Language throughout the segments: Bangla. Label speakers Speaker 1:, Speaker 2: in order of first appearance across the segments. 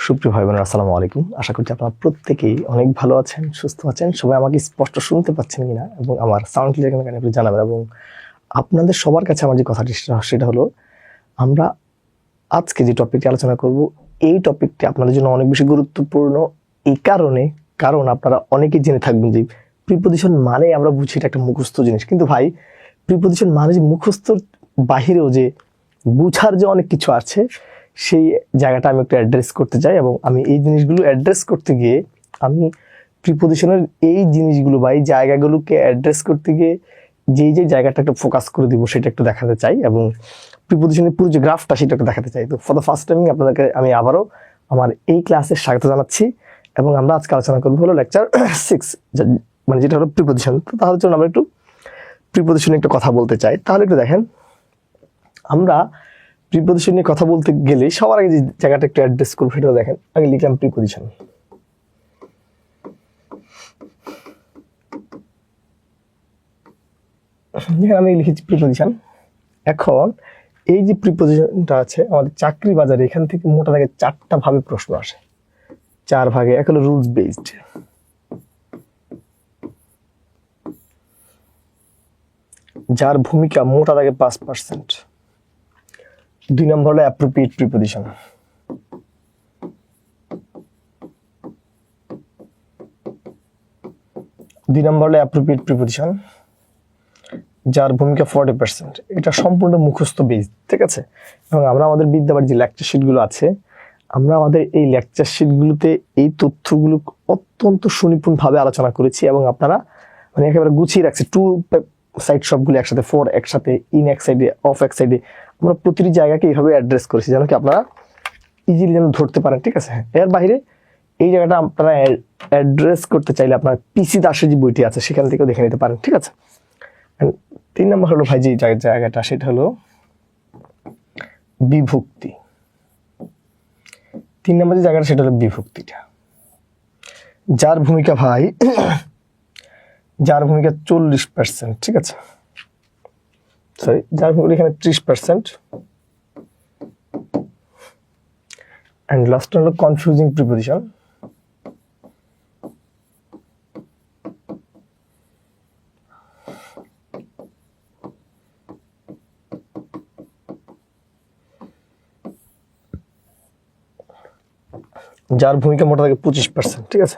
Speaker 1: সুপ্রিয় ভাই বোনেরা, আসসালামু আলাইকুম। আশা করছি আপনারা প্রত্যেকেই অনেক ভালো আছেন, সুস্থ আছেন। সবাই আমাকে স্পষ্ট শুনতে পাচ্ছেন কিনা এবং আমার সাউন্ড ক্লিয়ার কিনা একটু জানাবেন। এবং আপনাদের সবার কাছে আমার যে কথাটি সেটা হলো, আমরা আজকে যে টপিকটি আলোচনা করব, এই টপিকটি আপনাদের জন্য অনেক বেশি গুরুত্বপূর্ণ। এই কারণ আপনারা অনেকেই জেনে থাকবেন যে প্রিপোজিশন মানে আমরা বুঝি এটা একটা মুখস্থ জিনিস, কিন্তু ভাই প্রিপোজিশন মানে যে মুখস্থর বাহিরেও যে বুঝার যে অনেক কিছু আছে, সেই জায়গাটা আমি একটু অ্যাড্রেস করতে চাই। এবং আমি এই জিনিসগুলো অ্যাড্রেস করতে গিয়ে আমি প্রিপোজিশনের এই জিনিসগুলো বা এই জায়গাগুলোকে অ্যাড্রেস করতে গিয়ে যে জায়গাটা একটু ফোকাস করে দিব সেটা একটু দেখাতে চাই, এবং প্রিপোজিশনের পুরো যে গ্রাফটা সেটা একটু দেখাতে চাই। তো ফর দ্য ফার্স্ট টাইম আপনাদেরকে আমি আবারও আমার এই ক্লাসে স্বাগত জানাচ্ছি। এবং আমরা আজকে আলোচনা করবো হলো লেকচার 6, মানে যেটা হলো প্রিপোজিশন। তো তাহলে চলুন আমরা একটু প্রিপোজিশনে একটু কথা বলতে চাই। তাহলে একটু দেখেন, আমরা প্রিপোজিশন নিয়ে কথা বলতে গেলে সবার আগে যে জায়গাটা একটু অ্যাড্রেস করবো সেটা দেখেন। আগে লিখলাম প্রিপোজিশন। আমি লিখেছি প্রিপোজিশন। এখন এই যে প্রিপোজিশনটা আছে আমাদের চাকরি বাজারে, এখান থেকে মোটা দাগে 4টা ভাবে প্রশ্ন আসে, 4 ভাগে। এক হলো রুলস বেসড, যার ভূমিকা মোটা দাগে 5%। 2 নম্বর হলো অ্যাপ্রোপ্রিয়েট প্রিপোজিশন, যার ভূমিকা 40%। এটা সম্পূর্ণ মুখস্থ বেস, ঠিক আছে। এবং আমরা আমাদের বিদ্যাবাড়ির যে লেকচার শিটগুলো আছে, আমরা আমাদের এই লেকচার শিটগুলোতে এই তথ্যগুলো অত্যন্ত সুনিপুণভাবে আলোচনা করেছি, এবং আপনারা মানে একেবারে গুছিয়ে রাখছি। 2 সাইড সবগুলো একসাথে, 4 একসাথে, ইন এক সাইডে, অফ এক সাইডে, আমরা প্রতিটি জায়গাকে এইভাবে অ্যাড্রেস করেছি যেন কি আপনারা ইজিলি যেন ধরতে পারেন, ঠিক আছে। এর বাইরে এই জায়গাটা আপনারা অ্যাড্রেস করতে চাইলে আপনার পিসি দাসের যে বইটি আছে সেখান থেকেও দেখে নিতে পারেন, ঠিক আছে। 3 নম্বর হলো ভাই যে জায়গাটা, সেটা হলো বিভক্তি। 3 নম্বর যে জায়গাটা সেটা হলো বিভক্তিটা, যার ভূমিকা 40%, ঠিক আছে। সরি, যার ভূমিকা এখানে 30%। এন্ড লাস্ট হলো কনফিউজিং প্রিপোজিশন, যার ভূমিকা মোটা থাকে 25%, ঠিক আছে।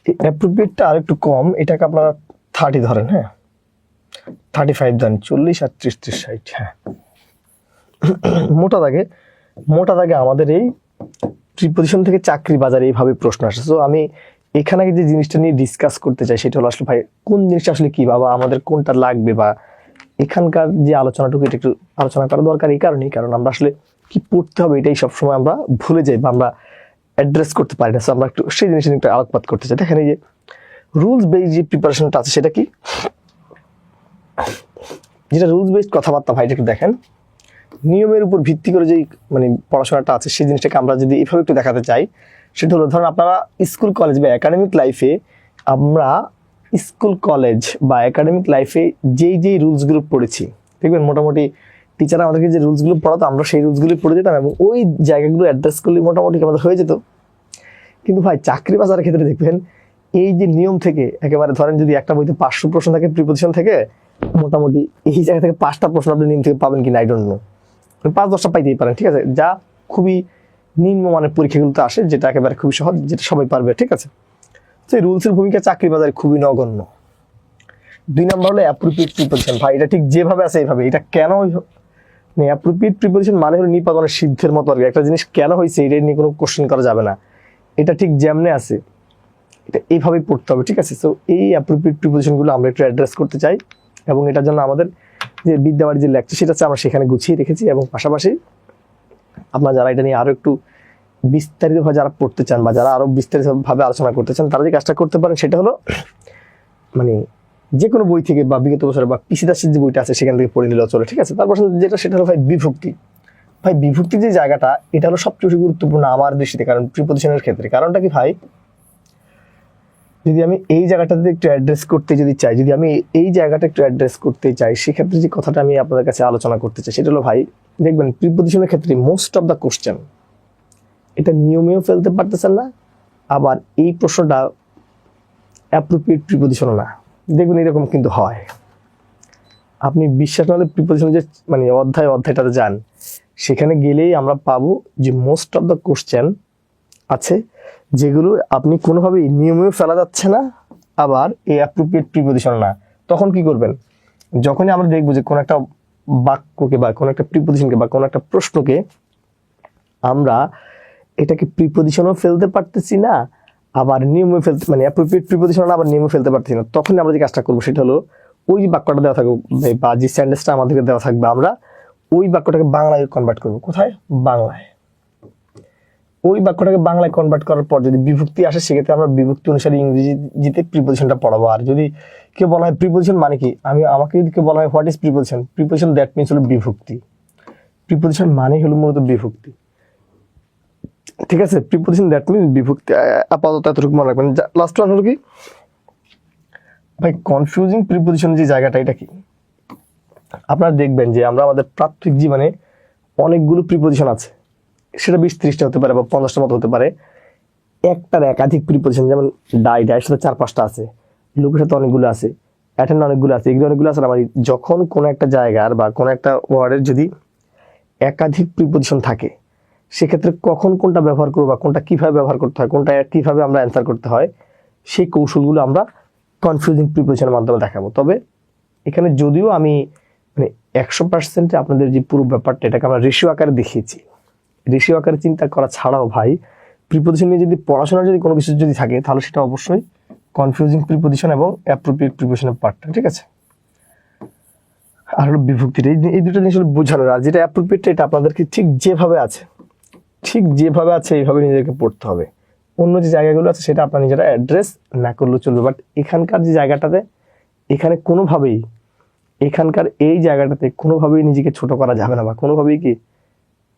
Speaker 1: এই অ্যাপ্রোপ্রিয়েটটা আর একটু কম, এটাকে আপনারা 30 ধরেন, হ্যাঁ 35 ধরেন, 40 আর 30, 60, হ্যাঁ। মোটা দাগে আমাদের এই প্রিপোজিশন থেকে চাকরি বাজারে এইভাবে প্রশ্ন আসে। তো আমি এখানে যে জিনিসটা নিয়ে ডিসকাস করতে চাই সেটা হলো আসলে ভাই কোন জিনিসটা আসলে কি, বাবা আমাদের কোনটা লাগবে, বা এখানকার যে আলোচনাটুকু এটা একটু আলোচনা করা দরকার। এই কারণ আমরা আসলে কি পড়তে হবে এটাই সবসময় আমরা ভুলে যাই বা আমরা অ্যাড্রেস করতে পারি না। আমরা একটু সেই জিনিসটা একটু আলোকপাত করতে চাই। দেখেন এই যে রুলস বেসড যে প্রিপারেশনটা আছে সেটা কি, যেটা রুলস বেসড কথাবার্তা ভাই, একটু দেখেন নিয়মের উপর ভিত্তি করে যে মানে পড়াশোনাটা আছে সেই জিনিসটাকে আমরা যদি এইভাবে একটু দেখাতে চাই, সেটা হলো ধরুন আপনারা স্কুল কলেজ বা একাডেমিক লাইফে, আমরা স্কুল কলেজ বা একাডেমিক লাইফে যেই রুলসগুলো পড়েছি, দেখবেন মোটামুটি টিচার আমাদেরকে যে রুলসগুলো পড়াতো আমরা সেই রুলসগুলি পড়ে যেতাম, এবং ওই জায়গাগুলো অ্যাড্রেস করলে মোটামুটি আমাদের হয়ে যেত। কিন্তু ভাই চাকরি বাজারের ক্ষেত্রে দেখবেন এই যে নিয়ম থেকে একেবারে ধরেন যদি একটা বইতে 500 প্রশ্ন থাকে প্রিপোজিশন থেকে, মোটামুটি এই জায়গা থেকে 5টা প্রশ্ন আপনি নিয়ম থেকে পাবেন কিনা আই ডোন্ট নো, 5-10টা পাইতেই পারেন, ঠিক আছে। যা খুবই নিম্নমানের পরীক্ষাগুলোতে আসে, যেটা একেবারে খুবই সহজ, যেটা সবাই পারবে, ঠিক আছে। তো এই রুলসের ভূমিকা চাকরি বাজারে খুবই নগণ্য। 2 নম্বর হলো অ্যাপ্রোপ্রিয়েট প্রিপোজিশন। ভাই এটা ঠিক যেভাবে আছে এইভাবে, এটা কেন অ্যাপ্রোপ্রিয়েট প্রিপোজিশন মানে হলো নিপাতনের সিদ্ধের মতো আর কি। একটা জিনিস কেন হয়েছে এটা নিয়ে কোনো কোশ্চেন করা যাবে না, এটা ঠিক যেমনে আছে এটা এইভাবেই পড়তে হবে, ঠিক আছে। তো এই অ্যাপ্রোপ্রিয়েট প্রিপোজিশনগুলো আমরা একটু অ্যাড্রেস করতে চাই, এবং এটার জন্য আমাদের যে বিদ্যাবাড়ির যে লেকচার সেটা আছে আমরা সেখানে গুছিয়ে রেখেছি। এবং পাশাপাশি আপনারা যারা এটা নিয়ে আরো একটু বিস্তারিতভাবে যারা পড়তে চান বা যারা আরো বিস্তারিতভাবে আলোচনা করতে চান, তারা যে কাজটা করতে পারেন সেটা হলো মানে যে কোনো বই থেকে বা বিগত বছরে বা পিসি দাসের যে বইটা আছে সেখান থেকে পড়ে নিলেও চলে, ঠিক আছে। তারপর সেটা হলো ভাই বিভক্তি। ভাই বিভক্তির যে জায়গাটা এটা হলো সবচেয়ে বেশি গুরুত্বপূর্ণ আমার দৃষ্টিতে, কারণ প্রিপোজিশনের ক্ষেত্রে। কারণটা কি ভাই, যদি আমি এই জায়গাটাতে একটু অ্যাড্রেস করতে চাই, এই জায়গাটা একটু অ্যাড্রেস করতে চাই, সেক্ষেত্রে যে কথাটা আমি আপনাদের কাছে আলোচনা করতে চাই সেটা হলো ভাই, দেখবেন প্রিপোজিশনের ক্ষেত্রে মোস্ট অফ দ্য কোশ্চেন এটা নিয়মেও ফেলতে পারতেছেন না, আবার এই প্রশ্নটা অ্যাপ্রোপ্রিয়েট প্রিপোজিশন না। দেখবেন এরকম কিন্তু হয়। আপনি বিশ্বাস না হলে প্রিপোজিশন যে মানে অধ্যায়টাতে যান, সেখানে গেলেই আমরা পাবো যে মোস্ট অফ দ্য কোশ্চেন আছে যেগুলো আপনি কোনোভাবেই নিয়মেও ফেলা যাচ্ছে না, আবার এই অ্যাপ্রোপ্রিয়েট প্রিপোজিশন না। তখন কি করবেন? যখনই আমরা দেখবো যে কোনো একটা বাক্যকে বা কোনো একটা প্রিপোজিশনকে বা কোনো একটা প্রশ্নকে আমরা এটাকে প্রিপোজিশনও ফেলতে পারতেছি না, আবার নিয়মে ফেলতে মানে অ্যাপ্রোপ্রিয়েট প্রিপোজিশন আবার নিয়মে ফেলতে পারতেছি না, তখন আমরা যে কাজটা করবো সেটা হলো ওই যে বাক্যটা দেওয়া থাকবে বা যে সেন্টেন্সটা আমাদেরকে দেওয়া থাকবে, আমরা ওই বাক্যটাকে বাংলায় কনভার্ট করবো। কোথায়? বাংলায়। ওই বাক্যটাকে বাংলায় কনভার্ট করার পর যদি বিভক্তি আসে, সেক্ষেত্রে আমরা বিভক্তি অনুসারে ইংরেজিতে প্রিপোজিশনটা পড়াবো। আর যদি কেউ বলা হয় প্রিপোজিশন মানে কি, আমাকে যদি কেউ বলা হয় what is preposition, preposition that means হলো বিভক্তি। প্রিপোজিশন মানে হলো মূলত বিভক্তি, ঠিক আছে? প্রিপোজিশন দ্যাট মিনস বিভক্তি। আপাতত এতটুকু মনে রাখবেন। লাস্ট ওয়ান হলো কি ভাই, কনফিউজিং প্রিপোজিশন যে জায়গাটা, এটা কি? আপনারা দেখবেন যে আমরা আমাদের প্রাথমিক জীবনে অনেকগুলো প্রিপোজিশন আছে, সেটা 20-30টা হতে পারে বা 50টার মতো হতে পারে। একটার একাধিক প্রিপোজিশন, যেমন ডাইয়ের সাথে 4-5টা আছে, লোকের সাথে অনেকগুলো আছে, অ্যাটেন্ড অনেকগুলো আছে, এগুলো অনেকগুলো আছে। আমার যখন কোনো একটা জায়গার বা কোনো একটা ওয়ার্ডের যদি একাধিক প্রিপোজিশন থাকে, সেক্ষেত্রে কখন কোনটা ব্যবহার করবো বা কোনটা কিভাবে ব্যবহার করতে হয়, কোনটা কিভাবে আমরা অ্যান্সার করতে হয়, সেই কৌশলগুলো আমরা কনফিউজিং প্রিপোজিশনের মাধ্যমে দেখাবো। তবে এখানে যদিও আমি মানে 100% আপনাদের যে পুরো ব্যাপারটা, এটাকে আমরা রেশিও আকারে দেখিয়েছি। রেশিও আকারে চিন্তা করা ছাড়াও ভাই, প্রিপোজিশন নিয়ে যদি পড়াশোনার যদি কোনো কিছু যদি থাকে, তাহলে সেটা অবশ্যই কনফিউজিং প্রিপোজিশন এবং অ্যাপ্রোপ্রিয়েট প্রিপোজিশনের পার্টটা, ঠিক আছে? আর হলো বিভক্তিটা, এই দুটো জিনিস হলো বোঝানোর। আর যেটা অ্যাপ্রোপ্রিয়েট, এটা আপনাদেরকে ঠিক যেভাবে আছে এইভাবে নিজেদেরকে পড়তে হবে। অন্য যে জায়গাগুলো আছে সেটা আপনার নিজেরা অ্যাড্রেস না করলেও চলবে, বাট এখানকার যে জায়গাটাতে, এখানে কোনোভাবেই এখানকার এই জায়গাটাতে কোনোভাবেই নিজেকে ছোট করা যাবে না, বা কোনোভাবেই কি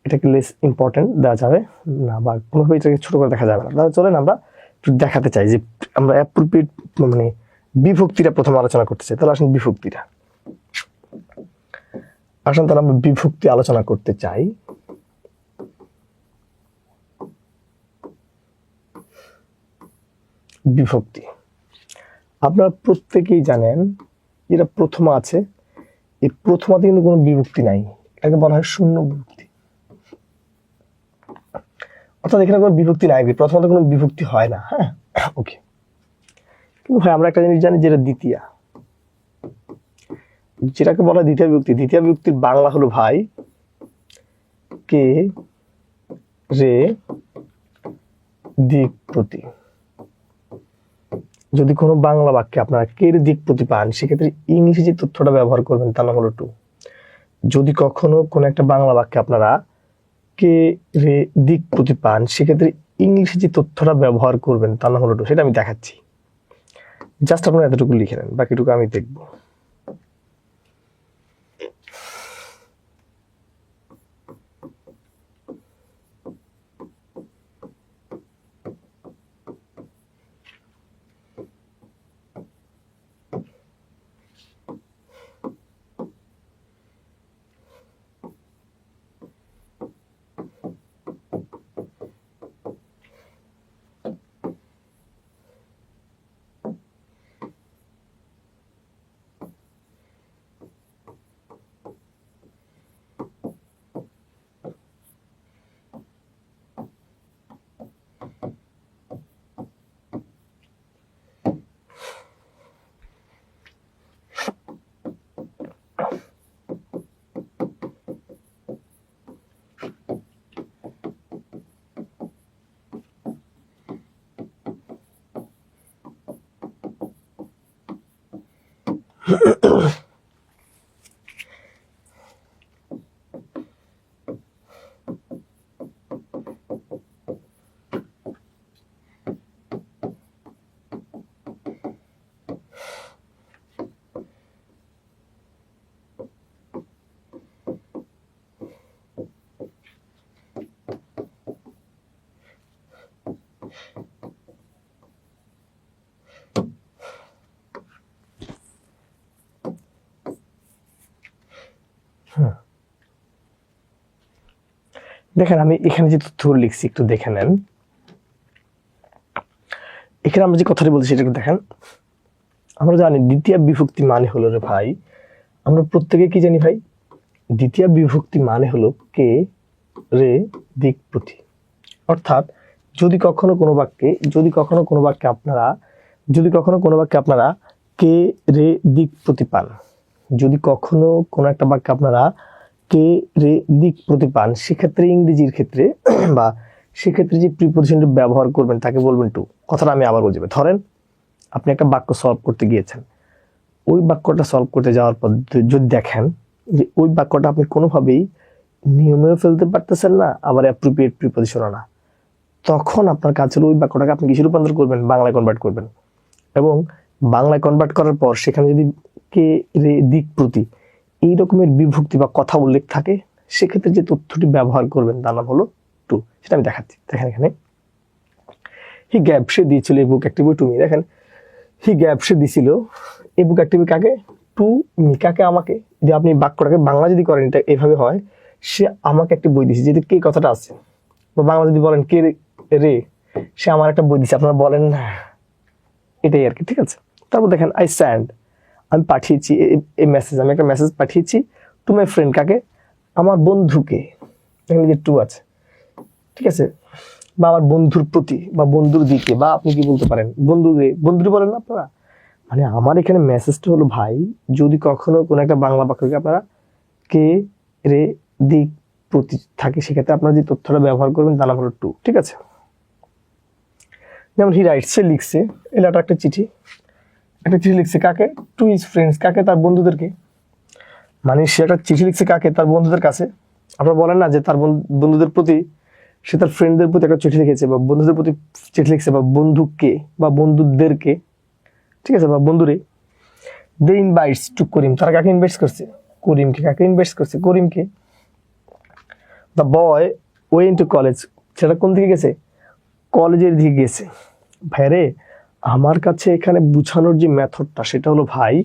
Speaker 1: এটাকে লেস ইম্পর্টেন্ট দেওয়া যাবে না, বা কোনোভাবেই এটাকে ছোট করে দেখা যাবে না। তাহলে চলেন আমরা একটু দেখাতে চাই যে আমরা অ্যাপ্রোপ্রিয়েট মানে বিভক্তিটা প্রথম আলোচনা করতে চাই। তাহলে আসুন তাহলে আমরা বিভক্তি আলোচনা করতে চাই। বিভক্তি আপনারা প্রত্যেকেই জানেন, যেটা প্রথমা আছে, এই প্রথমাতে কিন্তু কোনো বিভক্তি নাই, এটাকে বলা হয় শূন্য বিভক্তি। অর্থাৎ এখানে কোনো বিভক্তি নাই, প্রথমাতে কোনো বিভক্তি হয় না। হ্যাঁ, ওকে। কিন্তু ভাই আমরা একটা জিনিস জানি, যেটা দ্বিতীয়া, যেটাকে বলা হয় দ্বিতীয় বিভক্তি। দ্বিতীয় বিভক্তির বাংলা হলো ভাই কে রে দিক প্রতি। যদি কোনো বাংলা বাক্যে আপনারা কে রে দিক প্রতি পান, সেক্ষেত্রে ইংলিশে যে তথ্যটা ব্যবহার করবেন তার নাম হলো টু। যদি কখনো কোনো একটা বাংলা বাক্যে আপনারা কে রে দিক প্রতি পান, সেক্ষেত্রে ইংলিশে যে তথ্যটা ব্যবহার করবেন তার নাম হলো টু। সেটা আমি দেখাচ্ছি, জাস্ট আপনারা এতটুকু লিখে নেন, বাকিটুকু আমি দেখবো। দেখেন আমি এখানে যে তথ্যগুলো লিখছি একটু দেখে নেন। এখানে আমরা যে কথাটি বলছি সেটা একটু দেখেন। আমরা জানি দ্বিতীয় বিভক্তি মানে হলো রে ভাই, আমরা প্রত্যেকে কি জানি ভাই, দ্বিতীয় বিভক্তি মানে হলো কে রে দিক প্রতি। অর্থাৎ যদি কখনো কোনো বাক্যে আপনারা কে রে দিক প্রতি পান, যদি কখনো কোনো একটা বাক্যে আপনারা কে রে দিক প্রতি পান, সেক্ষেত্রে ইংরেজির ক্ষেত্রে বা সেক্ষেত্রে যে প্রিপোজিশনটি ব্যবহার করবেন তাকে বলবেন টু। কথাটা আমি আবার বলছি। ধরেন আপনি একটা বাক্য সলভ করতে গিয়েছেন, ওই বাক্যটা সলভ করতে যাওয়ার পর যদি দেখেন যে ওই বাক্যটা আপনি কোনোভাবেই নিয়মেও ফেলতে পারতেছেন না, আবার অ্যাপ্রোপ্রিয়েট প্রিপোজিশনও না, তখন আপনার কাজ হলো ওই বাক্যটাকে আপনি কিছু রূপান্তর করবেন, বাংলায় কনভার্ট করবেন। এবং বাংলায় কনভার্ট করার পর সেখানে যদি কে রে দিক প্রতি এই রকমের বিভক্তি বা কথা উল্লেখ থাকে, সেক্ষেত্রে যে তথ্যটি ব্যবহার করবেন তার নাম হলো টু। সেটা আমি দেখাচ্ছি। দেখেন এখানে হি গ্যাপ, সে দিয়েছিল এই বুক একটি বই টু মি। দেখেন হি গ্যাপ, সে দিছিল এই বুক একটি বই কাকে, টু মি, কাকে, আমাকে। যদি আপনি বাক্যটাকে বাংলা যদি করেন এটা এভাবে হয়, সে আমাকে একটি বই দিয়েছে, যেহেতু কে কথাটা আছে, বা বাংলা যদি বলেন কে রে, সে আমার একটা বই দিচ্ছে, আপনারা বলেন না, এটাই আর কি। ঠিক আছে, তারপর দেখেন আই স্যান্ড, আমি পাঠিয়েছি এই মেসেজ, আমি একটা মেসেজ পাঠিয়েছি টু মাই ফ্রেন্ড, কাকে, আমার বন্ধুকে। এখানে যে টু আছে, ঠিক আছে, বা আমার বন্ধুর প্রতি বা বন্ধুর দিকে, বা আপনি কি বলতে পারেন বন্ধুরে, বন্ধুরে বলেন না আপনারা। মানে আমার এখানে মেসেজটা হলো ভাই, যদি কখনো কোনো একটা বাংলা বাক্যকে আপনারা কে রে দিক প্রতি থাকে, সেক্ষেত্রে আপনারা যে তথ্যটা ব্যবহার করবেন তার নাম হলো টু। ঠিক আছে, যেমন হি রাইট, সে লিখছে, এটা একটা চিঠি লিখছে কাকে, টু হিজ ফ্রেন্ডস, কাকে, তার বন্ধুদেরকে। মানে সে একটা চিঠি লিখছে কাকে, তার বন্ধুদের কাছে। আপনারা বলেন না যে তার বন্ধুদের প্রতি, সে তার ফ্রেন্ডদের প্রতি একটা চিঠি লিখেছে, বা বন্ধুদের প্রতি চিঠি লিখছে, বা বন্ধুকে বা বন্ধুদেরকে, ঠিক আছে, বা বন্ধুরে। দে ইনভাইটস টু করিম, তারা কাকে ইনভাইট করছে, করিমকে। কাকে ইনভাইট করছে, করিমকে। The boy went to college, সেটা কোন দিকে গেছে, কলেজের দিকে গেছে। ভাইরে আমার কাছে এখানে বুঝানোর যে মেথডটা সেটা হলো ভাই,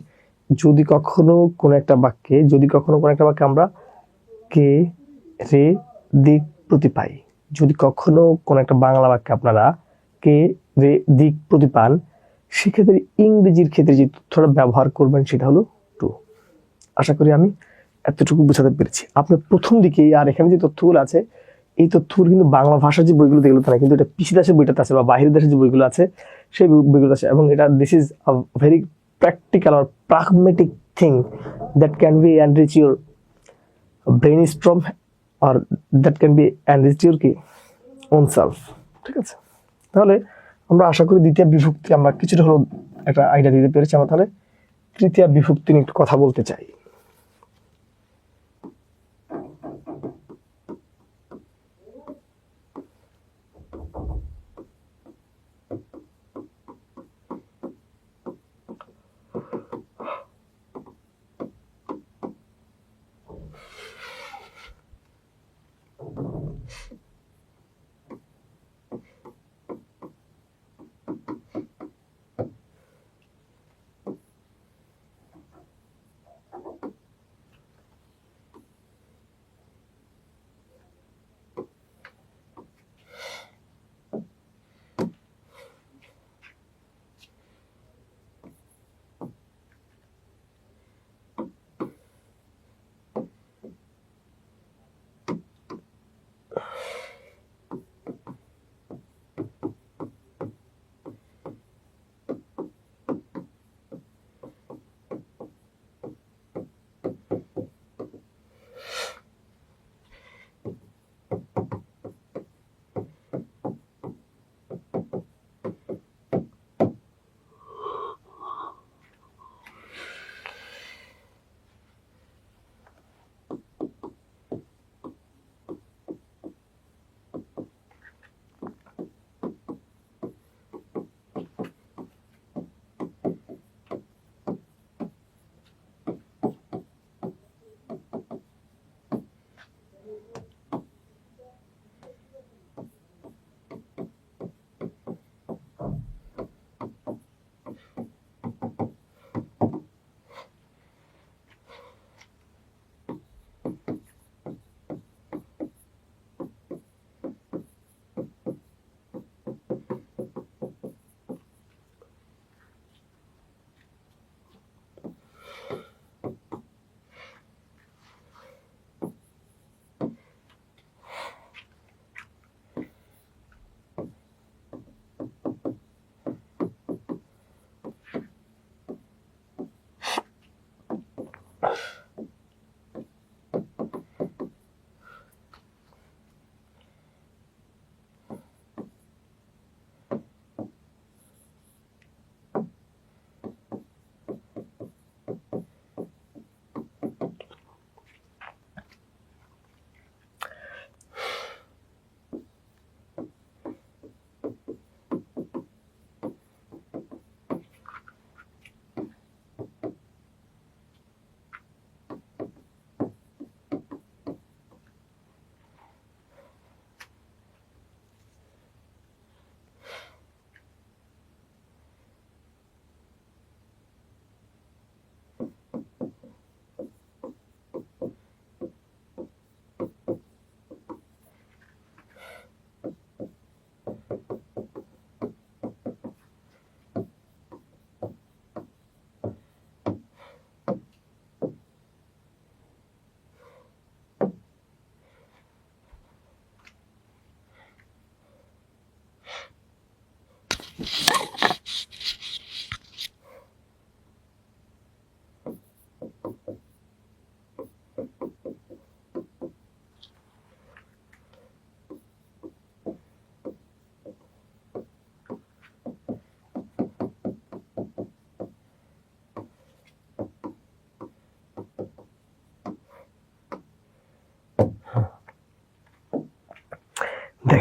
Speaker 1: যদি কখনো কোনো একটা বাক্যে আমরা কে রে দিক প্রতি পাই, যদি কখনো কোনো একটা বাংলা বাক্যে আপনারা কে রে দিক প্রতি পান, সেক্ষেত্রে ইংরেজির ক্ষেত্রে যে তথ্যটা ব্যবহার করবেন সেটা হলো টু। আশা করি আমি এতটুকু বোঝাতে পেরেছি। আপনার প্রথম দিকে আর এখানে যে তথ্যগুলো আছে, এই তথ্যগুলো কিন্তু বাংলা ভাষার যে বইগুলো এগুলোতে না, কিন্তু এটা পিসি দাসের বইটাতে আছে, বা বাহিরের দেশের যে বইগুলো আছে সেই বইগুলো আছে। এবং এটা this is a very practical আর pragmatic thing that can be enrich your brainstorm, আর that can be enrich your কি ওন সেলফ। ঠিক আছে, তাহলে আমরা আশা করি দ্বিতীয় বিভক্তি আমরা কিছুটা হলো একটা আইডিয়া দিতে পেরেছি। আমরা তাহলে তৃতীয় বিভক্তি নিয়ে একটু কথা বলতে চাই।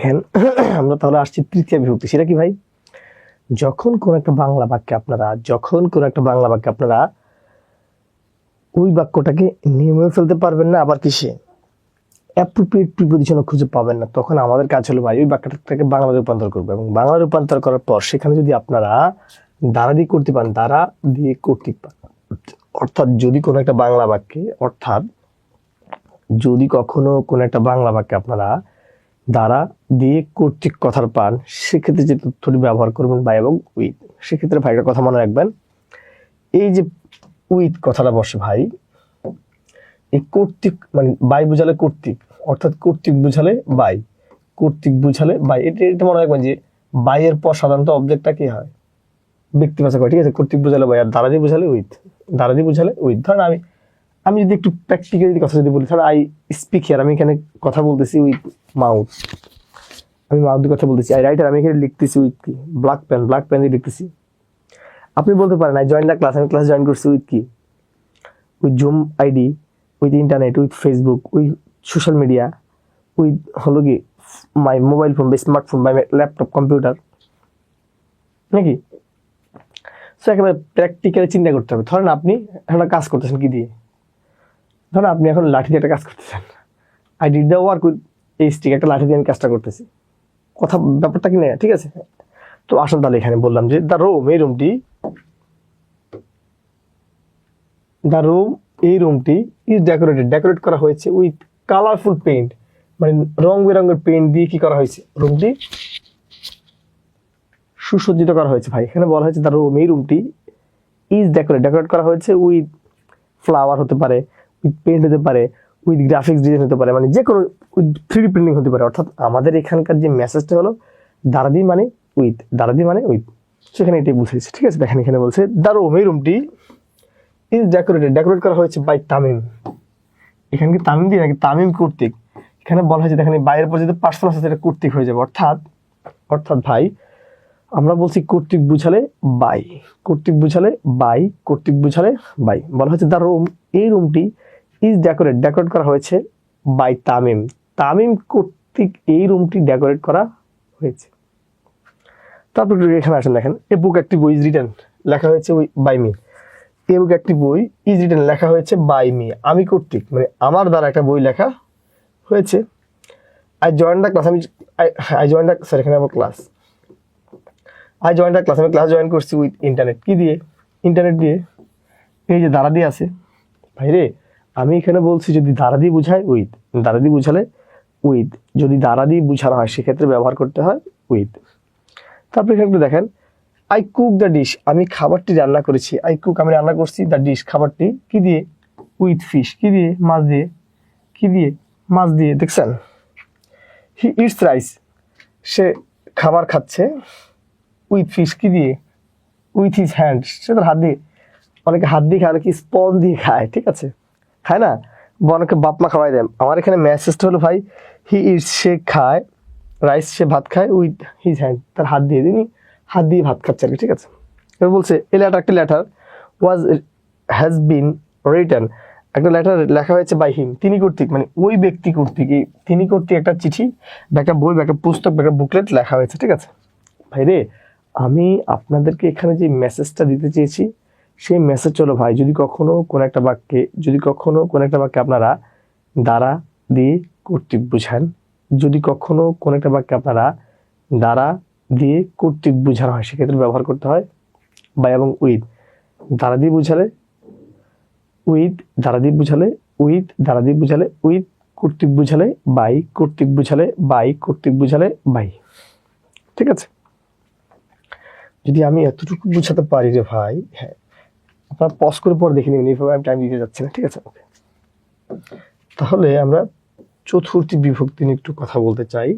Speaker 1: দেখেন আমরা তাহলে আসছি তৃতীয় বিভক্তি, সেটা কি ভাই? যখন কোন একটা বাংলা বাক্যে আপনারা ওই বাক্যটাকে নিয়মে ফেলতে পারবেন না, আবার কিসে অ্যাপ্রোপ্রিয়েট প্রিপোজিশনও খুঁজে পাবেন না, তখন আমাদের কাজ হলো ভাই ওই বাক্যটাকে বাংলা রূপান্তর করবো, এবং বাংলা রূপান্তর করার পর সেখানে যদি আপনারা দ্বারা দিয়ে করতে পান, দ্বারা দিয়ে কর্তৃক পান, অর্থাৎ যদি কোনো একটা বাংলা বাক্যে, অর্থাৎ যদি কখনো কোনো একটা বাংলা বাক্যে আপনারা দ্বারা দিয়ে কর্তৃক কথার পান, সেক্ষেত্রে যে তথ্যটি ব্যবহার করবেন বাই এবং উইথ। সেক্ষেত্রে ভাই একটা কথা মনে রাখবেন, এই যে উইথ কথাটা বসে ভাই, এই কর্তৃক মানে বাই বুঝালে কর্তৃক, অর্থাৎ কর্তৃক বুঝালে বাই, কর্তৃক বুঝালে বাই, এটা মনে রাখবেন যে বাই এর পর সাধারণত অবজেক্টটা কি হয়, ব্যক্তিবাচক হয়, ঠিক আছে? কর্তৃক বুঝালে বাই, আর দ্বারা দিয়ে বুঝালে উইথ, দ্বারা দিয়ে বুঝালে উইথ। ধরেন আমি যদি একটু প্র্যাকটিক্যালি কথা যদি বলি, ধরেন আই স্পিক হিয়ার, আমি এখানে কথা বলতেছি উইথ মাউথ, আমি মাউথ দিয়ে কথা বলতেছি। আই রাইটার, আমি এখানে লিখতেছি উইথ কি, ব্ল্যাক পেন দিয়ে লিখতেছি। আপনি বলতে পারেন আই জয়েন দ্য ক্লাস, আমি ক্লাস জয়েন করছি উইথ কি, with zoom ID, with internet, with Facebook, with social media, with হলো কি মাই মোবাইল ফোন বা স্মার্টফোন বা ল্যাপটপ কম্পিউটার, নাকি? সো একেবারে প্র্যাকটিক্যালি চিন্তা করতে হবে। ধরেন আপনি একটা কাজ করতেছেন কি দিয়ে, ধরেন আপনি এখন লাঠি দিয়ে একটা কাজ করতেছেন, I did the work with এই স্টিক, একটা লাঠি দিয়ে আমি কাজটা করতেছি, কথা ব্যাপারটা কি না, ঠিক আছে? তো আসুন তাহলে এখানে বললাম যে দ্য রুম, এই রুমটি ইজ ডেকোরেট করা হয়েছে উইথ কালারফুল পেইন্ট, মানে রং বেরঙের পেইন্ট দিয়ে কি করা হয়েছে, রুমটি সুসজ্জিত করা হয়েছে। ভাই এখানে বলা হয়েছে দ্য রুম, এই রুমটি ইজ ডেকোরেট করা হয়েছে উইথ ফ্লাওয়ার হতে পারে, উইথ পেইন্ট হতে পারে, উইথ গ্রাফিক্স ডিজাইন হতে পারে, মানে যে কোনো উইথ 3D প্রিন্টিং হতে পারে। অর্থাৎ আমাদের এখানকার যে মেসেজটা হলো দ্বারাদি মানে উইথ, দ্বারাদি মানে উইথ, সেখানে এটাই বুঝেছে, ঠিক আছে? দেখেন এখানে বলছে দ্য রুম, এই রুমটি ইজ ডেকোরেট করা হয়েছে বাই তামিম। এখানে কি তামিম দিয়ে নাকি তামিম কর্তৃক? এখানে বলা হয়েছে দেখেন বাইরের পর যদি পার্সোনাল আছে সেটা কর্তৃক হয়ে যাবে, অর্থাৎ ভাই আমরা বলছি কর্তৃক বুঝালে বাই, কর্তৃক বুঝালে বাই, বলা হয়েছে দ্য রুম, এই রুমটি ইজ ডেকোরেট করা হয়েছে বাই তামিম কর্তৃক এই রুমটি ডেকোরেট করা হয়েছে। তারপর এখানে আসেন, দেখেন এ বুক একটি বই ইজ রিটেন, লেখা হয়েছে বাই মি, এ বুক একটি বই ইজ রিটেন, লেখা হয়েছে বাই মি, আমি কর্তৃক মানে আমার দ্বারা একটা বই লেখা হয়েছে। আই জয়েন দ্য ক্লাস, এখানে আমার class, I join the class, আমি ক্লাস জয়েন করছি উইথ ইন্টারনেট, কি দিয়ে, ইন্টারনেট দিয়ে, এই যে দ্বারা দিয়ে আছে ভাই রে। আমি এখানে বলছি যদি দ্বারা দিয়ে বুঝায় উইথ, দ্বারা দিয়ে বুঝালে উইথ, যদি দ্বারা দিয়ে বুঝানো হয় সেক্ষেত্রে ব্যবহার করতে হয় উইথ। তারপরে এখানে একটু দেখেন আই কুক দ্য ডিশ, আমি খাবারটি রান্না করেছি, আমি রান্না করছি, দ্য ডিশ খাবারটি, কি দিয়ে, উইথ ফিশ, কি দিয়ে, মাছ দিয়ে, কি দিয়ে, মাছ দিয়ে, দেখছেন? হি ইটস রাইস, সে খাবার খাচ্ছে, উইথ ফিশ, কি দিয়ে, উইথ হিজ হ্যান্ড, সে তার হাত দিয়ে, অনেকে হাত দিয়ে খায়, অনেকে স্পন দিয়ে খায়, ঠিক আছে? খায় না, বা অনেকে বাপ মা খাওয়াই দেয়। আমার এখানে মেসেজটা হলো ভাই হি ইটস, সে খায় রাইস, সে ভাত খায় উইথ হিজ হ্যান্ড, তার হাত দিয়ে, তিনি হাত দিয়ে ভাত খাচ্ছে আর কি, ঠিক আছে? এবার বলছে এ লেটার, একটি লেটার হ্যাজ বিন রিটেন, একটা লেটার লেখা হয়েছে বাই হিম, তিনি কর্তৃক মানে ওই ব্যক্তি কর্তৃক, তিনি কর্তৃক একটা চিঠি বা একটা বই বা একটা পুস্তক বা একটা বুকলেট লেখা হয়েছে, ঠিক আছে? ভাই রে, আমি আপনাদেরকে এখানে যে মেসেজটা দিতে চেয়েছি সেই মেসেজ হলো ভাই, যদি কখনো কোনো একটা বাক্যে আপনারা দ্বারা দিয়ে কর্তৃক বুঝান, যদি কখনো কোনো একটা বাক্যে আপনারা দ্বারা দিয়ে কর্তৃক বুঝানো হয় সেক্ষেত্রে ব্যবহার করতে হয় বাই এবং উইথ। দ্বারা দিয়ে বুঝালে উইথ, দ্বারা দিয়ে বুঝালে উইথ, দ্বারা দিয়ে বুঝালে উইথ, কর্তৃক বুঝালে বাই, কর্তৃক বুঝালে বাই, কর্তৃক বুঝালে বাই, ঠিক আছে? যদি আমি এতটুকু বুঝাতে পারি রে ভাই, হ্যাঁ আপনারা পজ করে পর দেখে নেবেন, এইভাবে আমি টাইম দিতে যাচ্ছি না, ঠিক আছে? তাহলে আমরা চতুর্থী বিভক্তি নিয়ে একটু কথা বলতে চাই।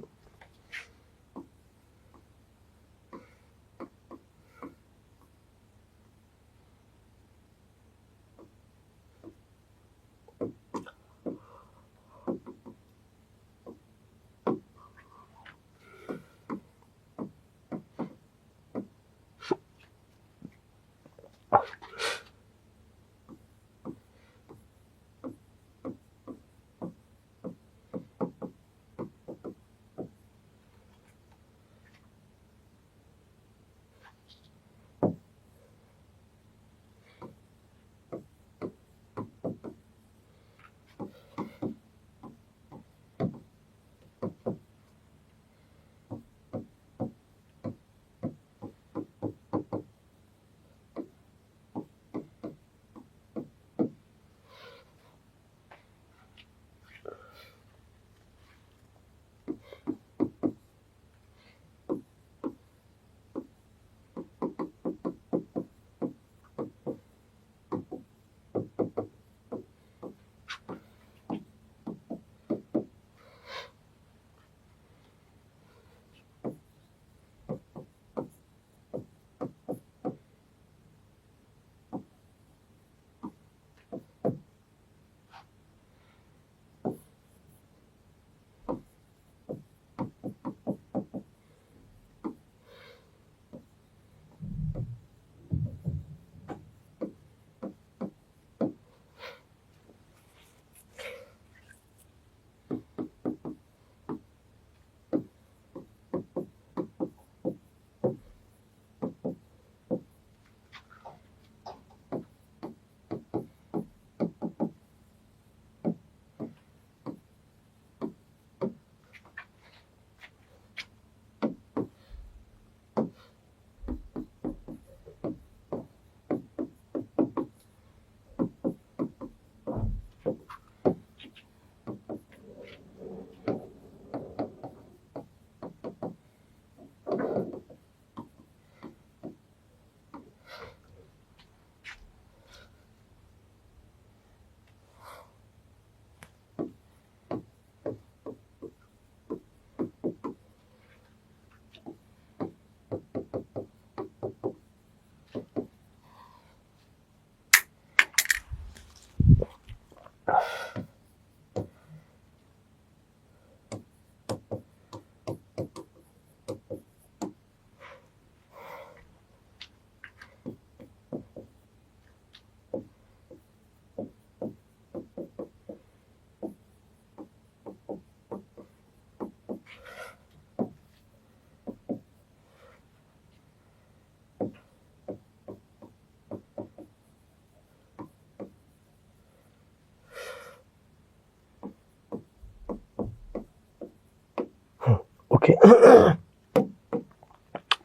Speaker 1: ওকে,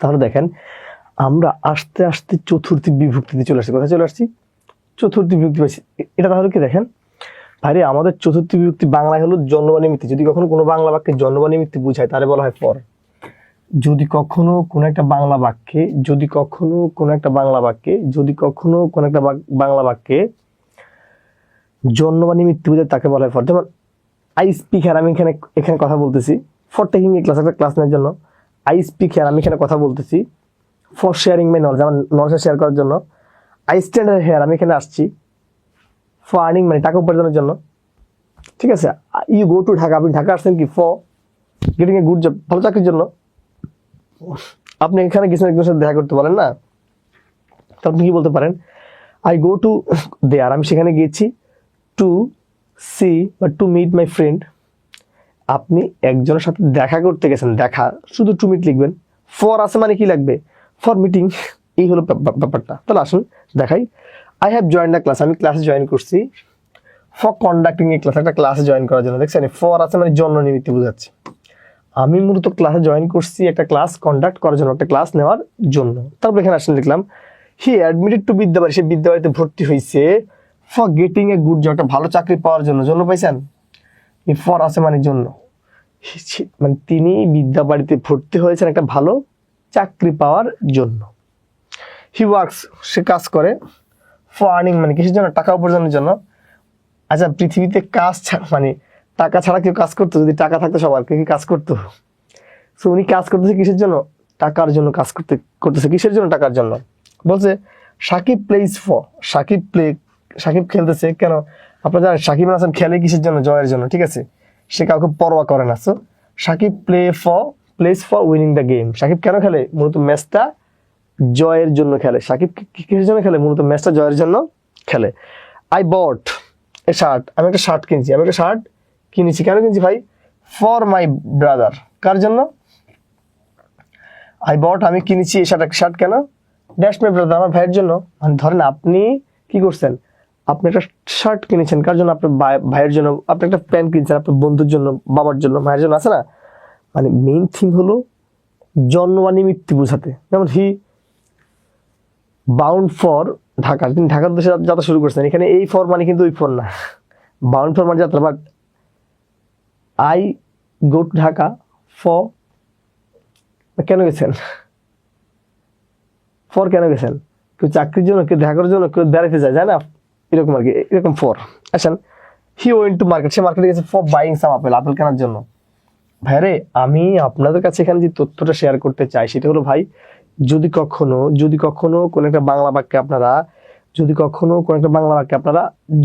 Speaker 1: তাহলে দেখেন আমরা আস্তে আস্তে চতুর্থী বিভক্তিতে চলে আসছি। কোথায় চলে আসছি? চতুর্থী বিভক্তি পাইছি। এটা তাহলে কি দেখেন ভাইরে, আমাদের চতুর্থী বিভক্তি বাংলায় হলো জন্ম নিমিত্তে। যদি কখনো কোনো বাংলা বাক্যে জন্ম নিমিত্তে বুঝায় তাহলে বলা হয় ফর। যদি কখনো কোনো একটা বাংলা বাক্যে বাংলা বাক্যে জন্ম বা নিমিত্তে বুঝায় তাকে বলা হয় ফর। যেমন আই স্পিক হেয়ার, আমি এখানে কথা বলতেছি। ফর টেকিং এ ক্লাস, একটা ক্লাস নেওয়ার জন্য। আই স্পিক হেয়ার, আমি এখানে কথা বলতেছি। ফর শেয়ারিং মাই নলেজ, আমার নলেজ শেয়ার করার জন্য। আই স্ট্যান্ড হেয়ার, আমি এখানে আসছি। ফর আর্নিং মানি, টাকা উপার্জনের জন্য। ঠিক আছে। ইউ গো টু ঢাকা, আপনি ঢাকা আসছেন কি? For getting a good job, ভালো চাকরির জন্য। আপনি এখানে গেছেন একজনের সাথে দেখা করতে পারেন না, তো আপনি কি বলতে পারেন? আই গো টু দেয়ার, আমি সেখানে গিয়েছি। টু সি বা টু মিট মাই ফ্রেন্ড, আপনি একজনের সাথে দেখা করতে গেছেন, দেখা শুধু টু মিট লিখবেন। ফর আছে মানে কি লাগবে? For meeting. এই হলো ব্যাপারটা। তাহলে আসুন দেখাই। I have join the class, আমি ক্লাসে জয়েন করছি। ফর কন্ডাক্টিং এ ক্লাস, একটা ক্লাসে জয়েন করার জন্য। দেখছেন ফর আছে মানে জন্ম নিমিত্তে বোঝাচ্ছে। আমি মূলত ক্লাসে জয়েন করছি একটা ক্লাস কন্ডাক্ট করার জন্য, একটা ক্লাস নেওয়ার জন্য। তারপর এখানে আসলে লিখলাম হি অ্যাডমিটেড টু বিদ্যাবাড়ি, সে বিদ্যাবাড়িতে ভর্তি হয়েছে। For getting a good job, একটা ভালো চাকরি পাওয়ার জন্য। জন্য পাইছেন, এই ফর আছে মানে জন্য। মানে তিনি বিদ্যাবাড়িতে ভর্তি হয়েছেন একটা ভালো চাকরি পাওয়ার জন্য। হি ওয়ার্কস, সে কাজ করে। ফর আর্নিং মানে কিসের জন্য? টাকা উপার্জনের জন্য। আচ্ছা, পৃথিবীতে কাজ মানে টাকা ছাড়া কেউ কাজ করতো? যদি টাকা থাকতো সবার, কেউ কি কাজ করতো? সো উনি কাজ করতেছে কিসের জন্য? টাকার জন্য কাজ করতেছে। কিসের জন্য? টাকার জন্য। বলছে সাকিব প্লেইজ ফর, সাকিব খেলতেছে কেন? আপনারা জানেন সাকিব আল হাসান খেলে কিসের জন্য? জয়ের জন্য। ঠিক আছে, সে কাউকে পরোয়া করে না। So Shakib plays for winning the game. Shakib কেন খেলে? মূলত ম্যাচটা জয়ের জন্য খেলে। সাকিব কিসের জন্য খেলে? মূলত ম্যাচটা জয়ের জন্য খেলে। আই বট এ শার্ট, আমি একটা শার্ট কিনেছি। কেন কিনছি ভাই? For my brother. কার জন্য? আই বট, আমি কিনেছি এই শার্ট কেন? ড্যাশ মাই ব্রাদার, আমার ভাইয়ের জন্য। মানে ধরেন আপনি কি করছেন, আপনি একটা শার্ট কিনেছেন কার জন্য? আপনার ভাইয়ের জন্য। আপনি একটা প্যান্ট কিনছেন আপনার বন্ধুর জন্য, বাবার জন্য, মায়ের জন্য, আছে না? মানে মেইন থিম হলো জন্ম বা নিমিত্তে বোঝাতে। যেমন হি বাউন্ড ফর ঢাকা, তিনি ঢাকার দেশে যাত্রা শুরু করছেন। এখানে এই ফর মানে কিন্তু ওই ফর না, বাউন্ড ফর মানে যাত্রা। But I go to Dhaka for, কেন গেছেন? ফর কেন গেছেন? কেউ চাকরির জন্য, কেউ দেখা করার জন্য, কেউ বেড়াইতে যায় না, এরকম আর কি, এরকম ফর। আসেন, হি ওয়েন্ট টু মার্কেট, সে মার্কেটে গেছে for buying some apple, apple কেনার জন্য। ভাইরে, আমি আপনাদের কাছে এখানে যে তথ্যটা শেয়ার করতে চাই সেটা হলো ভাই, যদি কখনো কোনো একটা বাংলা বাক্যে আপনারা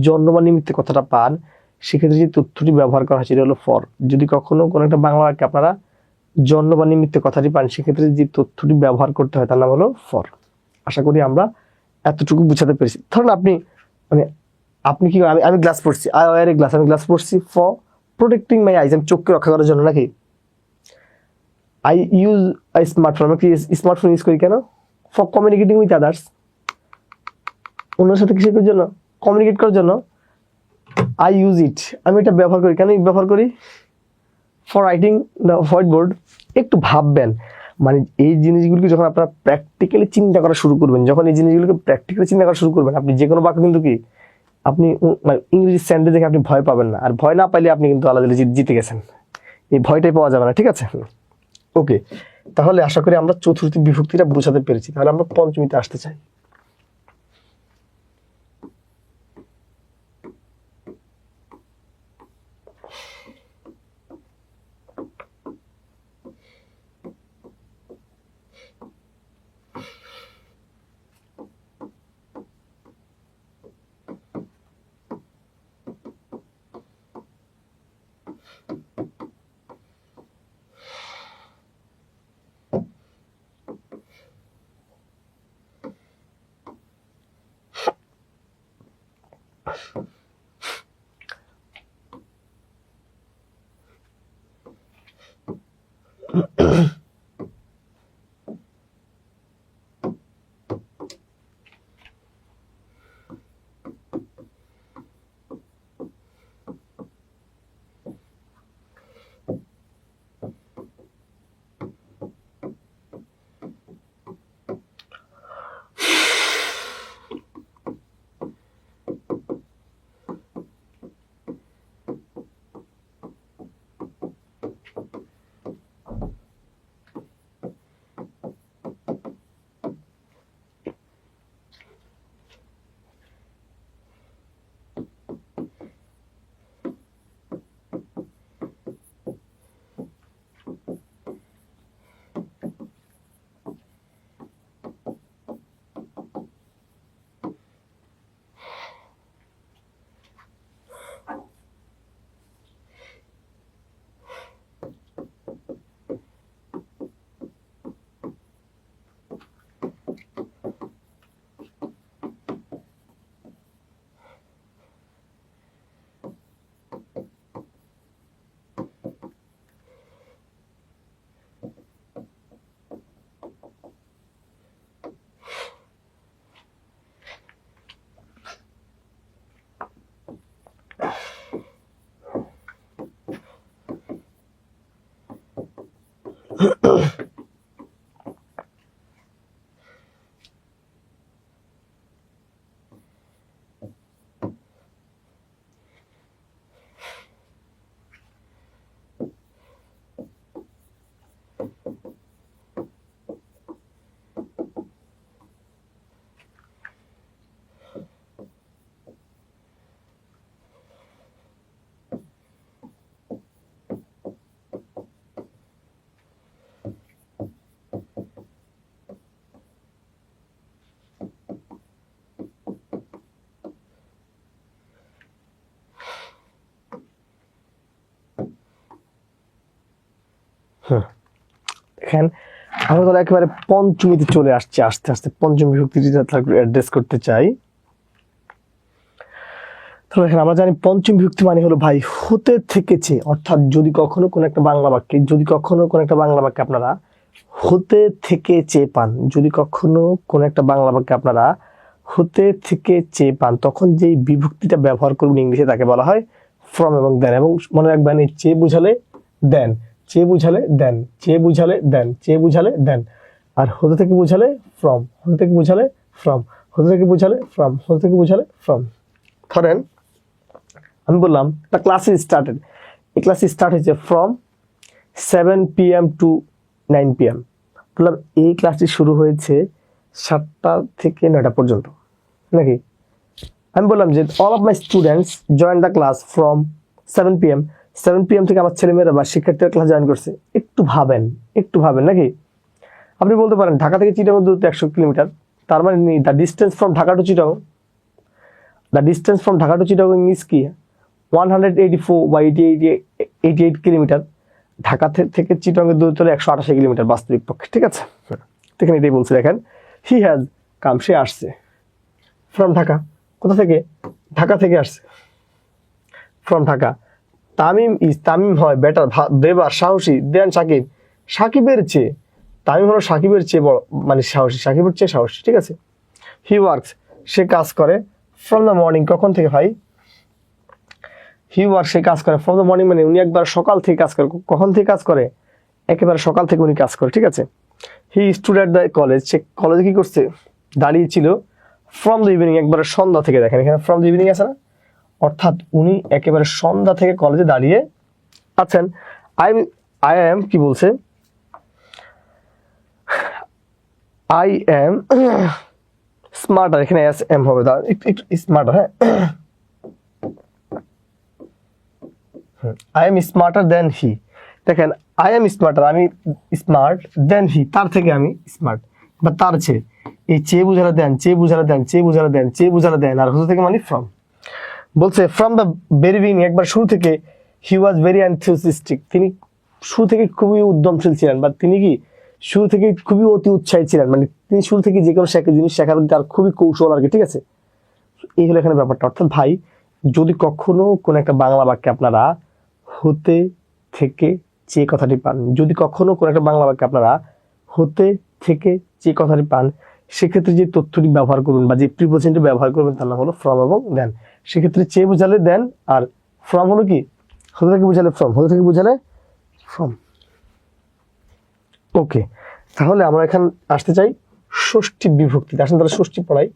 Speaker 1: জন্ম বা নিমিত্তে কথাটা পান, সেক্ষেত্রে যে তথ্যটি ব্যবহার করা হয় সেটা হলো ফর। যদি কখনো কোনো একটা বাংলা বাক্যে আপনারা জন্ম বা নিমিত্তে কথাটি পান, সেক্ষেত্রে যে তথ্যটি ব্যবহার করতে হয় তার নাম হলো ফর। আশা করি আমরা এতটুকু বুঝাতে পেরেছি। ধরুন আপনি কি, আমি গ্লাস পড়ছি, আই ওয়্যার এ গ্লাস, আমি গ্লাস পড়ছি ফর প্রোটেক্টিং মাই আইজ, আমি চোখকে রক্ষা করার জন্য। নাকি আই ইউজ আই স্মার্টফোন, আমি কি স্মার্টফোন ইউজ করি কেন? ফর কমিউনিকেটিং উইথ আদার্স, অন্যের সাথে কিসের জন্য? কমিউনিকেট করার জন্য। আই ইউজ ইট, আমি এটা ব্যবহার করি কেন? ব্যবহার করি for writing the white board. একটু ভাববেন, মানে এই জিনিসগুলোকে যখন আপনারা প্র্যাকটিক্যালি চিন্তা করা শুরু করবেন, আপনি যে কোনো বাক্য কিন্তু কি আপনি মানে ইংরেজি সেন্টেন্স দেখে আপনি ভয় পাবেন না। আর ভয় না পাইলে আপনি কিন্তু আলাদা জিতে গেছেন, এই ভয়টাই পাওয়া যাবে না। ঠিক আছে, ওকে। তাহলে আশা করি আমরা চতুর্থী বিভক্তিটা বোঝাতে পেরেছি। তাহলে আমরা পঞ্চমীতে আসতে চাই। দেখেন আমরা তাহলে একেবারে পঞ্চমীতে চলে আসছি আস্তে আস্তে। পঞ্চম বিভক্তিটি অ্যাড্রেস করতে চাই। তাহলে দেখেন আমরা জানি পঞ্চম বিভক্তি মানে হলো ভাই হতে থেকেছে, অর্থাৎ যদি কখনো কোন একটা বাংলা বাক্যে আপনারা হতে থেকে চেয়ে পান, যদি কখনো কোন একটা বাংলা বাক্যে আপনারা হতে থেকে চেয়ে পান, তখন যেই বিভক্তিটা ব্যবহার করবেন ইংলিশে তাকে বলা হয় ফ্রম এবং দেন। এবং মনে রাখবেন এই চেয়ে বুঝালে দেন, চেয়ে বুঝালে দেন, চেয়ে বুঝালে দেন, চেয়ে বুঝালে দেন। আর হতে থেকে বুঝালে ফ্রম, হতে থেকে বুঝালে ফ্রম, হতে থেকে বুঝালে ফ্রম, হতে থেকে বুঝালে ফ্রম। ধরেন আমি বললাম দ্য ক্লাস ইজ স্টার্টেড, এই ক্লাস স্টার্ট হয়েছে ফ্রম 7 PM টু 9 PM। বললাম এই ক্লাসটি শুরু হয়েছে 7টা থেকে 9টা পর্যন্ত নাকি। আমি বললাম যে all of my students join the class from 7 PM, 7 PM থেকে আমার ছেলেমেয়েরা বা শিক্ষার্থীরা ক্লাস জয়েন করছে। একটু ভাবেন নাকি। আপনি বলতে পারেন ঢাকা থেকে চিটাগং দূরত্ব 100 কিলোমিটার, তার মানে the distance from Dhaka to Chittagong, the distance from Dhaka to Chittagong is কি 184 বা 88 কিলোমিটার। ঢাকা থেকে চিটাগংয়ের দূরত্ব হলো 188 কিলোমিটার বাস্তবিক পক্ষে, ঠিক আছে। দেখেন এটাই বলছে, দেখেন হি হ্যাজ কাম, সে আসছে ফ্রম ঢাকা। কোথা থেকে? ঢাকা থেকে আসছে ফ্রম ঢাকা। তামিম হয় বেটার, ব্রেভার, সাহসী, দেন সাকিব, সাকিবের চেয়ে। তামিম হলো সাকিবের চেয়ে বড়, মানে সাহসী, সাকিবের চেয়ে সাহসী, ঠিক আছে। হি ওয়ার্কস, সে কাজ করে ফ্রম দ্য মর্নিং, কখন থেকে ভাই? হি ওয়ার্ক, সে কাজ করে ফ্রম দ্য মর্নিং মানে উনি একবার সকাল থেকে কাজ করে। কখন থেকে কাজ করে? একেবারে সকাল থেকে উনি কাজ করে, ঠিক আছে। He stood at the college, সে কলেজে কি করছে? দাঁড়িয়ে ছিল ফ্রম দ্য ইভিনিং, একবারে সন্ধ্যা থেকে। দেখেন এখানে ফ্রম দ্য ইভিনিং আছে না, অর্থাৎ উনি একেবারে সন্ধ্যা থেকে কলেজে দাঁড়িয়ে আছেন। আই এম কি বলছে? আই এম স্মার্টার, এখানে এস এম হবে, একটু স্মার্টার, হ্যাঁ। আই এম স্মার্টার দেন হি। দেখেন আই এম স্মার্টার, আমি স্মার্ট, দেন হি, তার থেকে আমি স্মার্ট, বা তার চেয়ে। এই চেয়ে বুঝালে দেন, চেয়ে বুঝালে দেন, চেয়ে বুঝালে দেন, চেয়ে বুঝালে দেন, আর হতে থেকে মানে ফ্রম। বলছে ফ্রম দ্য ভেরি বিগিনিং, একবার শুরু থেকে, হি ওয়াজ ভেরি এনথুসিয়াস্টিক, তিনি শুরু থেকে খুবই উদ্যমশীল ছিলেন, বা তিনি কি শুরু থেকে খুবই অতি উৎসাহী ছিলেন, মানে তিনি শুরু থেকে যে কোনো জিনিস শেখার তার খুবই কৌশল আর কি, ঠিক আছে। এই হলো এখানে ব্যাপারটা। অর্থাৎ ভাই যদি কখনো কোন একটা বাংলা বাক্যে আপনারা হতে থেকে যে কথাটি পান, যদি কখনো কোন একটা বাংলা বাক্যে আপনারা হতে থেকে যে কথাটি পান, সেক্ষেত্রে যে তথ্যটি ব্যবহার করবেন বা যে প্রিপোজিশনটি ব্যবহার করবেন তার নাম হলো ফ্রম এবং দেন। সেক্ষেত্রে চেয়ে বুঝালে দেন, আর ফ্রম হলো কি হতে থেকে বুঝালে ফ্রম, হতে থেকে বুঝালে ফ্রম। ওকে, তাহলে আমরা এখানে আসতে চাই ষষ্ঠী বিভক্তি। আসলে তাহলে ষষ্ঠী পড়াই।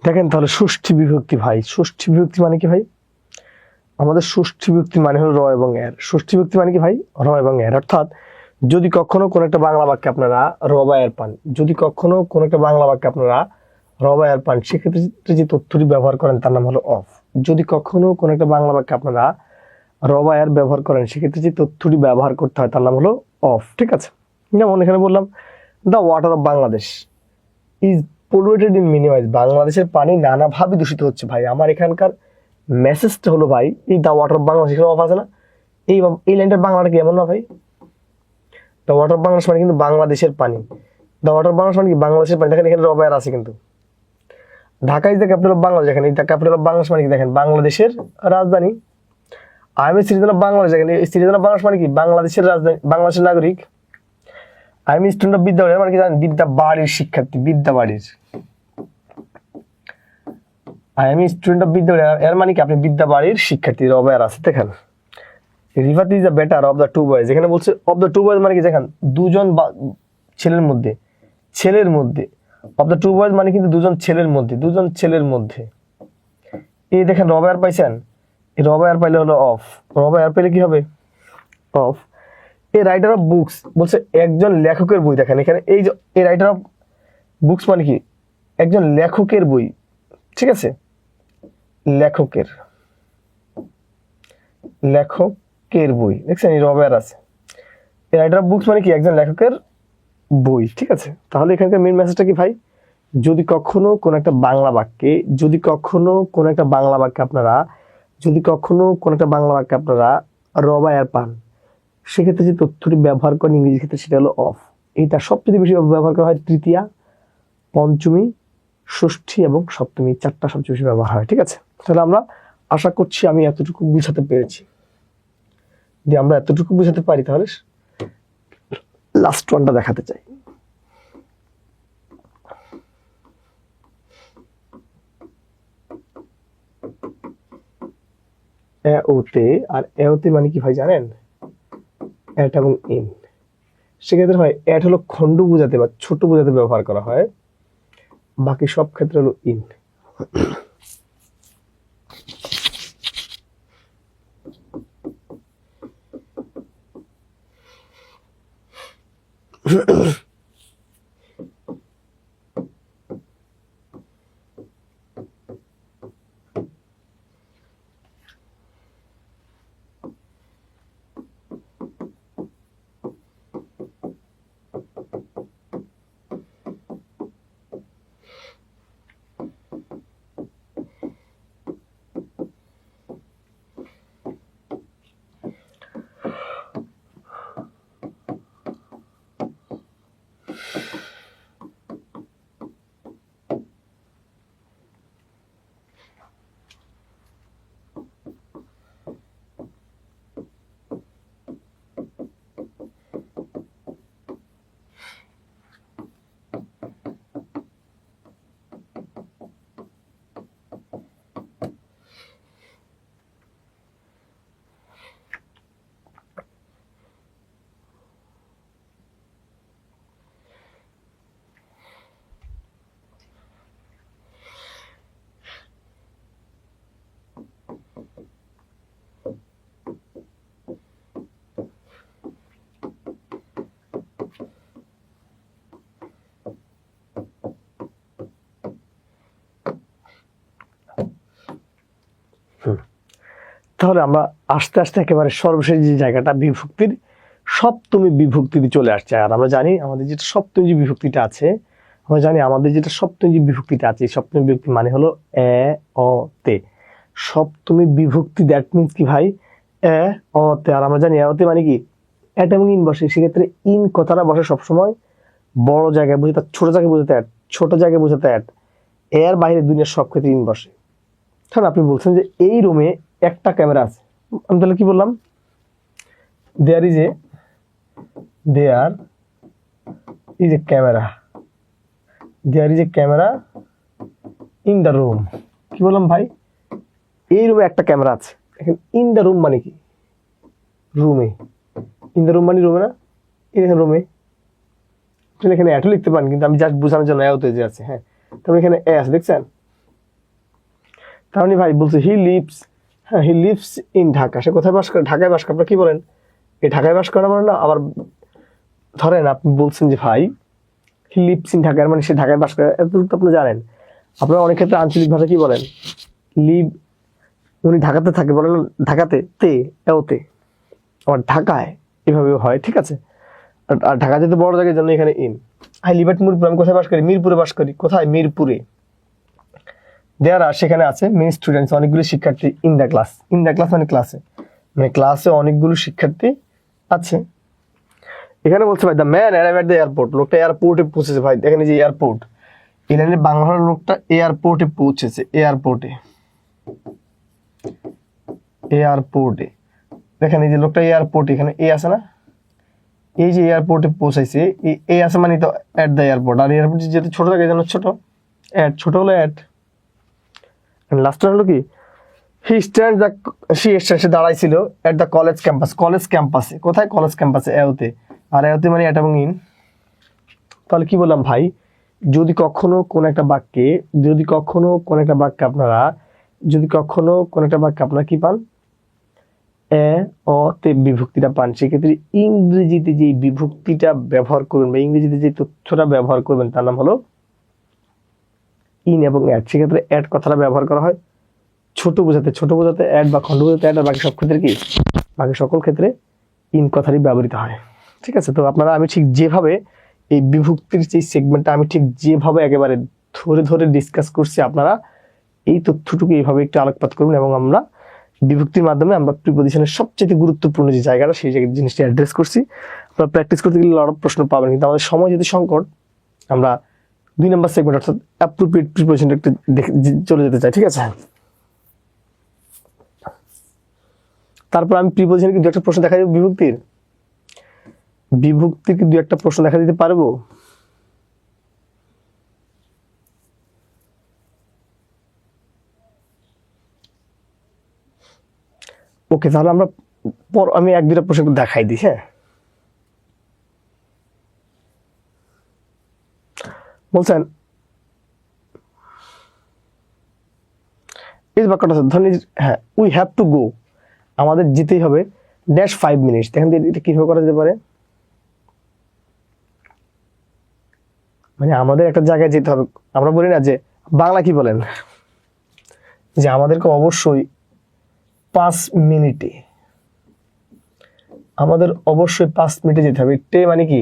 Speaker 1: দেখেন তাহলে ষষ্ঠী বিভক্তি ভাই, ষষ্ঠী বিভক্তি মানে কি ভাই? আমাদের ষষ্ঠী বিভক্তি মানে হলো র এবং এর। ষষ্ঠী বিভক্তি মানে কি ভাই? র এবং এর। অর্থাৎ যদি কখনো কোন একটা বাংলা বাক্যে আপনারা র বা এর পান, যদি কখনো কোন একটা বাংলা বাক্যে আপনারা র বা এর পান, সেক্ষেত্রে যে তথ্যটি ব্যবহার করেন তার নাম হলো অফ। যদি কখনো কোন একটা বাংলা বাক্যে আপনারা র বা এর ব্যবহার করেন, সেক্ষেত্রে যে তথ্যটি ব্যবহার করতে হয় তার নাম হলো অফ। ঠিক আছে, যেমন এখানে বললাম the water of Bangladesh is polluted in many ways. বাংলাদেশের পানি নানাভাবে দূষিত হচ্ছে। ভাই আমার এখানকার মেসেজটা হলো ভাই, এই দ্য ওয়াটার অফ বাংলাদেশ এখানে অফ আছে না, এই লাইনটার বাংলাটা কি এমন না ভাই? দ্য ওয়াটার অফ বাংলাদেশ মানে কিন্তু বাংলাদেশের পানি। দ্য ওয়াটার অফ বাংলাদেশ মানে কি বাংলাদেশের পানি। দেখেন এখানে রবায়ার আছে কিন্তু। Dhaka is the capital of Bangladesh, এখানে দ্য ক্যাপিটাল অফ বাংলাদেশ মানে কি দেখেন বাংলাদেশের রাজধানী। I M a citizen of Bangladesh, এখানে সিটিজেন অফ বাংলাদেশ মানে কি বাংলাদেশের রাজধানী, বাংলাদেশের নাগরিক। I am student of Bidyabari মানে কি জানেন বিদ্যাবাড়ির শিক্ষার্থী, বিদ্যাবাড়ির। I am student of Bidyabari এর মানে কি আপনি বিদ্যাবাড়ির শিক্ষার্থী, রবায়ার আছে। দেখেন Rifat is the better of the two boys, এখানে বলছে অফ দ্য টু বয়েজ মানে কি দেখেন দুজন ছেলের মধ্যে, ছেলের মধ্যে। অফ দ্য টু বয়েজ মানে কিন্তু দুজন ছেলের মধ্যে, দুজন ছেলের মধ্যে। এই দেখেন রবায়ার পাইছেন, এই রবায়ার পাইলে হলো অফ, রবায়ার পাইলে কি হবে? অফ। এই রাইটার অফ বুকস বলছে একজন লেখকের বই। দেখেন এখানে এই যে এই রাইটার অফ বুকস মানে কি একজন লেখকের বই। ঠিক আছে, লেখকের, লেখকের বই। দেখছেন এই রবায়ার আছে। এই রাইটার অফ বুকস মানে কি একজন লেখকের বই। ঠিক আছে, তাহলে এখানকার মেইন মেসেজটা কি ভাই? যদি কখনো কোন একটা বাংলা বাক্যে, যদি কখনো কোন একটা বাংলা বাক্যে আপনারা, যদি কখনো কোন একটা বাংলা বাক্যে আপনারা র বা এর পান, সেক্ষেত্রে যে তথ্যটি ব্যবহার করেন ইংরেজি ক্ষেত্রে সেটা হলো অফ। এটা সবচেয়ে বেশি ব্যবহার করা হয় তৃতীয়া, পঞ্চমী, ষষ্ঠী এবং সপ্তমী, চারটা সবচেয়ে বেশি ব্যবহার হয়। ঠিক আছে, তাহলে আমরা আশা করছি আমি এতটুকু বুঝাতে পেরেছি। যদি আমরা এতটুকু বুঝাতে পারি তাহলে লাস্ট ওয়ানটা দেখাতে চাই। এ ওতে, আর এ ওতে মানে কি ভাই জানেন? অ্যাট এবং ইন। সেক্ষেত্রে হয় অ্যাট হলো খণ্ড বোঝাতে বা ছোট বোঝাতে ব্যবহার করা হয়, বাকি সব ক্ষেত্রে হলো ইন। তাহলে আমরা আস্তে আস্তে একেবারে সর্বশেষ যে জায়গাটা বিভক্তির সপ্তমী বিভক্তিতে চলে আসছে। আর আমরা জানি আমাদের যেটা সপ্তমী যে বিভক্তিটা আছে, আমরা জানি আমাদের যেটা সপ্তমী যে বিভক্তিটা আছে, সপ্তমী বিভক্তি মানে হলো এ অ তে। সপ্তমী বিভক্তি দ্যাট মিনস কি ভাই? এ অ তে। আর আমরা জানি এ অ তে মানে কি অ্যাট এবং ইন বসে। সেক্ষেত্রে ইন কথাটা বসে সবসময় বড় জায়গায় বোঝাতে, ছোট জায়গায় বোঝাতে অ্যাট, ছোট জায়গায় বোঝাতে অ্যাট। এর বাইরে দুনিয়ার সব ক্ষেত্রে ইন বসে। তাহলে আপনি বলছেন যে এই রুমে একটা ক্যামেরা আছে, আমি তাহলে কি বললাম? There is a camera, there is a camera in the room. কি বললাম ভাই? এই রুমে একটা ক্যামেরা আছে। এখন ইন দ্য রুম মানে কি? রুমে। ইন দ্য রুম মানে রুমে না, এই দেখেন রুমে। এখানে এটও লিখতে পারেন, কিন্তু আমি জাস্ট বোঝানোর জন্য এওতে যে আছে। হ্যাঁ, তারপরে এখানে এ আছে, দেখছেন? তার মানে ভাই বলছে হি লিভস, হ্যাঁ হি লিভস ইন ঢাকা, সে কোথায় বাস করে? ঢাকায় বাস করে। আপনারা কি বলেন? এই ঢাকায় বাস করে না? আবার ধরেন আপনি বলছেন যে ভাই হি লিভস ইন ঢাকা, মানে সে ঢাকায় বাস করে, এতটুকু তো আপনি জানেন। আপনারা অনেক ক্ষেত্রে আঞ্চলিক ভাষা কি বলেন? লিভ, উনি ঢাকাতে থাকে বলেন ঢাকাতে, তে এওতে, আবার ঢাকায় এভাবে হয়, ঠিক আছে? আর ঢাকা যেহেতু বড় জায়গার জন্য এখানে in. I live at Mirpur, আমি কোথায় বাস করি? মিরপুরে বাস করি। কোথায়? মিরপুরে। দেয়ার আর, সেখানে আছে মেনি স্টুডেন্টস, অনেকগুলো শিক্ষার্থী। In the class, in the class মানে ক্লাসে, মানে ক্লাসে অনেকগুলো শিক্ষার্থী আছে। এখানে বলছে ভাই the man arrive at the airport, লোকটা এয়ারপোর্টে পৌঁছেছে। ভাই দেখেন যে এয়ারপোর্ট, এই লাইনের বাংলার লোকটা এয়ারপোর্টে পৌঁছেছে, এয়ারপোর্টে, এয়ারপোর্টে। দেখেন এই যে লোকটা এয়ারপোর্ট, এখানে এ আছে না, এই যে এয়ারপোর্টে পৌঁছাইছে, এ আছে মানে তো এট দ্য এয়ারপোর্ট। আর এয়ারপোর্ট যেহেতু ছোট থাকে যেন ছোট, এট ছোট হলো এট। লাস্ট হলো কি? হি স্ট্যান্ড দ্য, সে দাঁড়াইছিল at the college campus, college ক্যাম্পাসে। কোথায়? কলেজ ক্যাম্পাসে, এওতে। আর এওতে মানে এট এবং ইন। তাহলে কি বললাম ভাই, যদি কখনো কোন একটা বাক্যে, আপনারা কি পান? এ অ তে বিভক্তিটা পান, সেক্ষেত্রে ইংরেজিতে যে বিভক্তিটা ব্যবহার করবেন বা ইংরেজিতে যে তথ্যটা ব্যবহার করবেন তার নাম হলো ইন এবং অ্যাড। সেক্ষেত্রে অ্যাড কথাটা ব্যবহার করা হয় ছোট বোঝাতে অ্যাড, বা খণ্ড বোঝাতে অ্যাড, আর বাকি সব ক্ষেত্রে কি? বাকি সকল ক্ষেত্রে ইন কথাটি ব্যবহৃত হয়। ঠিক আছে? তো আপনারা, আমি ঠিক যেভাবে এই বিভক্তির যে সেগমেন্টটা আমি ঠিক যেভাবে একেবারে ধরে ধরে ডিসকাস করছি, আপনারা এই তথ্যটুকু এইভাবে একটু আলোকপাত করবেন, এবং আমরা বিভক্তির মাধ্যমে আমরা প্রিপজিশনের সবচেয়ে গুরুত্বপূর্ণ যে জায়গাটা, সেই জায়গায় জিনিসটি অ্যাড্রেস করছি। আপনারা প্র্যাকটিস করতে গেলে আরো প্রশ্ন পাবেন, কিন্তু আমাদের সময় যদি সংকট, আমরা 2 নম্বর সেগমেন্ট অর্থাৎ অ্যাপ্রোপ্রিয়েট প্রিপজিশনটা একটু চলে যেতে চাই। ঠিক আছে? তারপর আমি প্রিপজিশনে কি 2-একটা প্রশ্ন দেখা যাবে বিভক্তির কি 2-একটা প্রশ্ন দেখা দিতে পারবো? ওকে, তাহলে আমরা আমি 1-2টা প্রশ্ন একটু দেখাই দিই। হ্যাঁ, বলছেন এই বাক্যটা ধরেন, হ্যাঁ উই হ্যাভ টু গো, আমাদের যেতেই হবে ড্যাশ 5 মিনিটস। দেখেন এটা কিভাবে করা যেতে পারে? মানে আমাদের একটা জায়গায় যেতে হবে, আমরা বলি না যে বাংলা কি বলেন, যে আমাদেরকে অবশ্যই 5 মিনিটে, আমাদের অবশ্যই 5 মিনিটে যেতে হবে। টে মানে কি?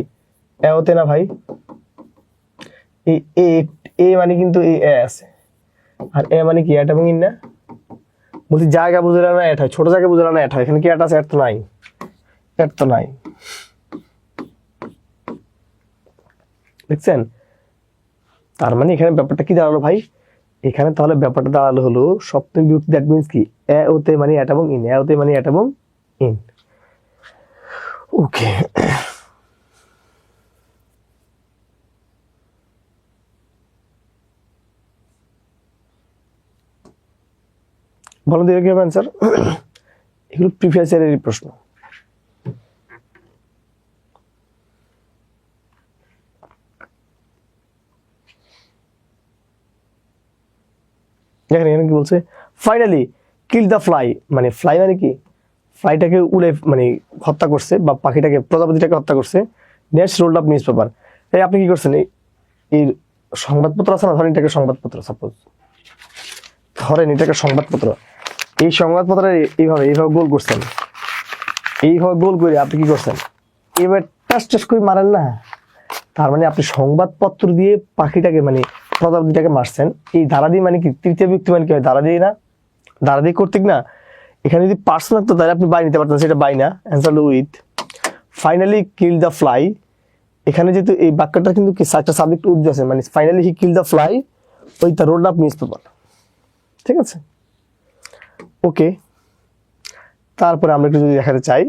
Speaker 1: এওতে না ভাই, এই এ মানে কিন্তু এই এ আছে, আর এ মানে কি? এট এবং ইন না? বলছি জায়গা বুঝলে না এট হয়, ছোট জায়গা বুঝলে না এট হয়। এখানে কি এট আছে? এট তো নাই, দেখছেন? তার মানে এখানে ব্যাপারটা কি দাঁড়ালো ভাই? এখানে তাহলে ব্যাপারটা দাঁড়ালো হলো সপ্তমী বিভক্তি, দ্যাট মিন্স কি? এ ওতে মানে এট এবং ইন, এ ওতে মানে এট এবং ইন। ওকে, বলো তো কি হবে অ্যান্সার? এগুলো প্রিভিয়াস ইয়ারেরই প্রশ্ন। দেখেন এখানে কি বলছে? ফাইনালি কিল দ্য ফ্লাই, মানে ফ্লাই মানে কি? ফ্লাইটাকে উড়ে মানে হত্যা করছে, বা পাখিটাকে, প্রজাপতিটাকে হত্যা করছে। Next ruled up news paper. এই আপনি কি করছেন? এই সংবাদপত্র আছে না, ধরেন এটাকে সংবাদপত্র, সাপোজ ধরেন এটাকে সংবাদপত্র, এই সংবাদপত্রে এইভাবে গোল করছেন, এইভাবে গোল করে আপনি কি করছেন? এবার টাস করে মারেন না, তার মানে আপনি সংবাদপত্র দিয়ে পাখিটাকে মানে প্রজাপতিটাকে মারছেন। এই দ্বারা দিয়ে মানে কি? তৃতীয় ব্যক্তি মানে কি হয়? দ্বারা দিয়ে না, দ্বারা দিয়ে কর্তৃক না। এখানে যদি পার্সন থাকতো তাহলে আপনি বাই নিতে পারতেন, সেটা বাই না, অ্যান্সার হলো with. Finally kill the fly, এখানে যেহেতু এই বাক্যটা কিন্তু কি একটা সাবজেক্ট উদ্দেশ্য আছে, মানে finally he kill the fly with the ruled up news paper. ঠিক আছে? ওকে, তারপরে আমরা একটু যদি দেখাতে চাই,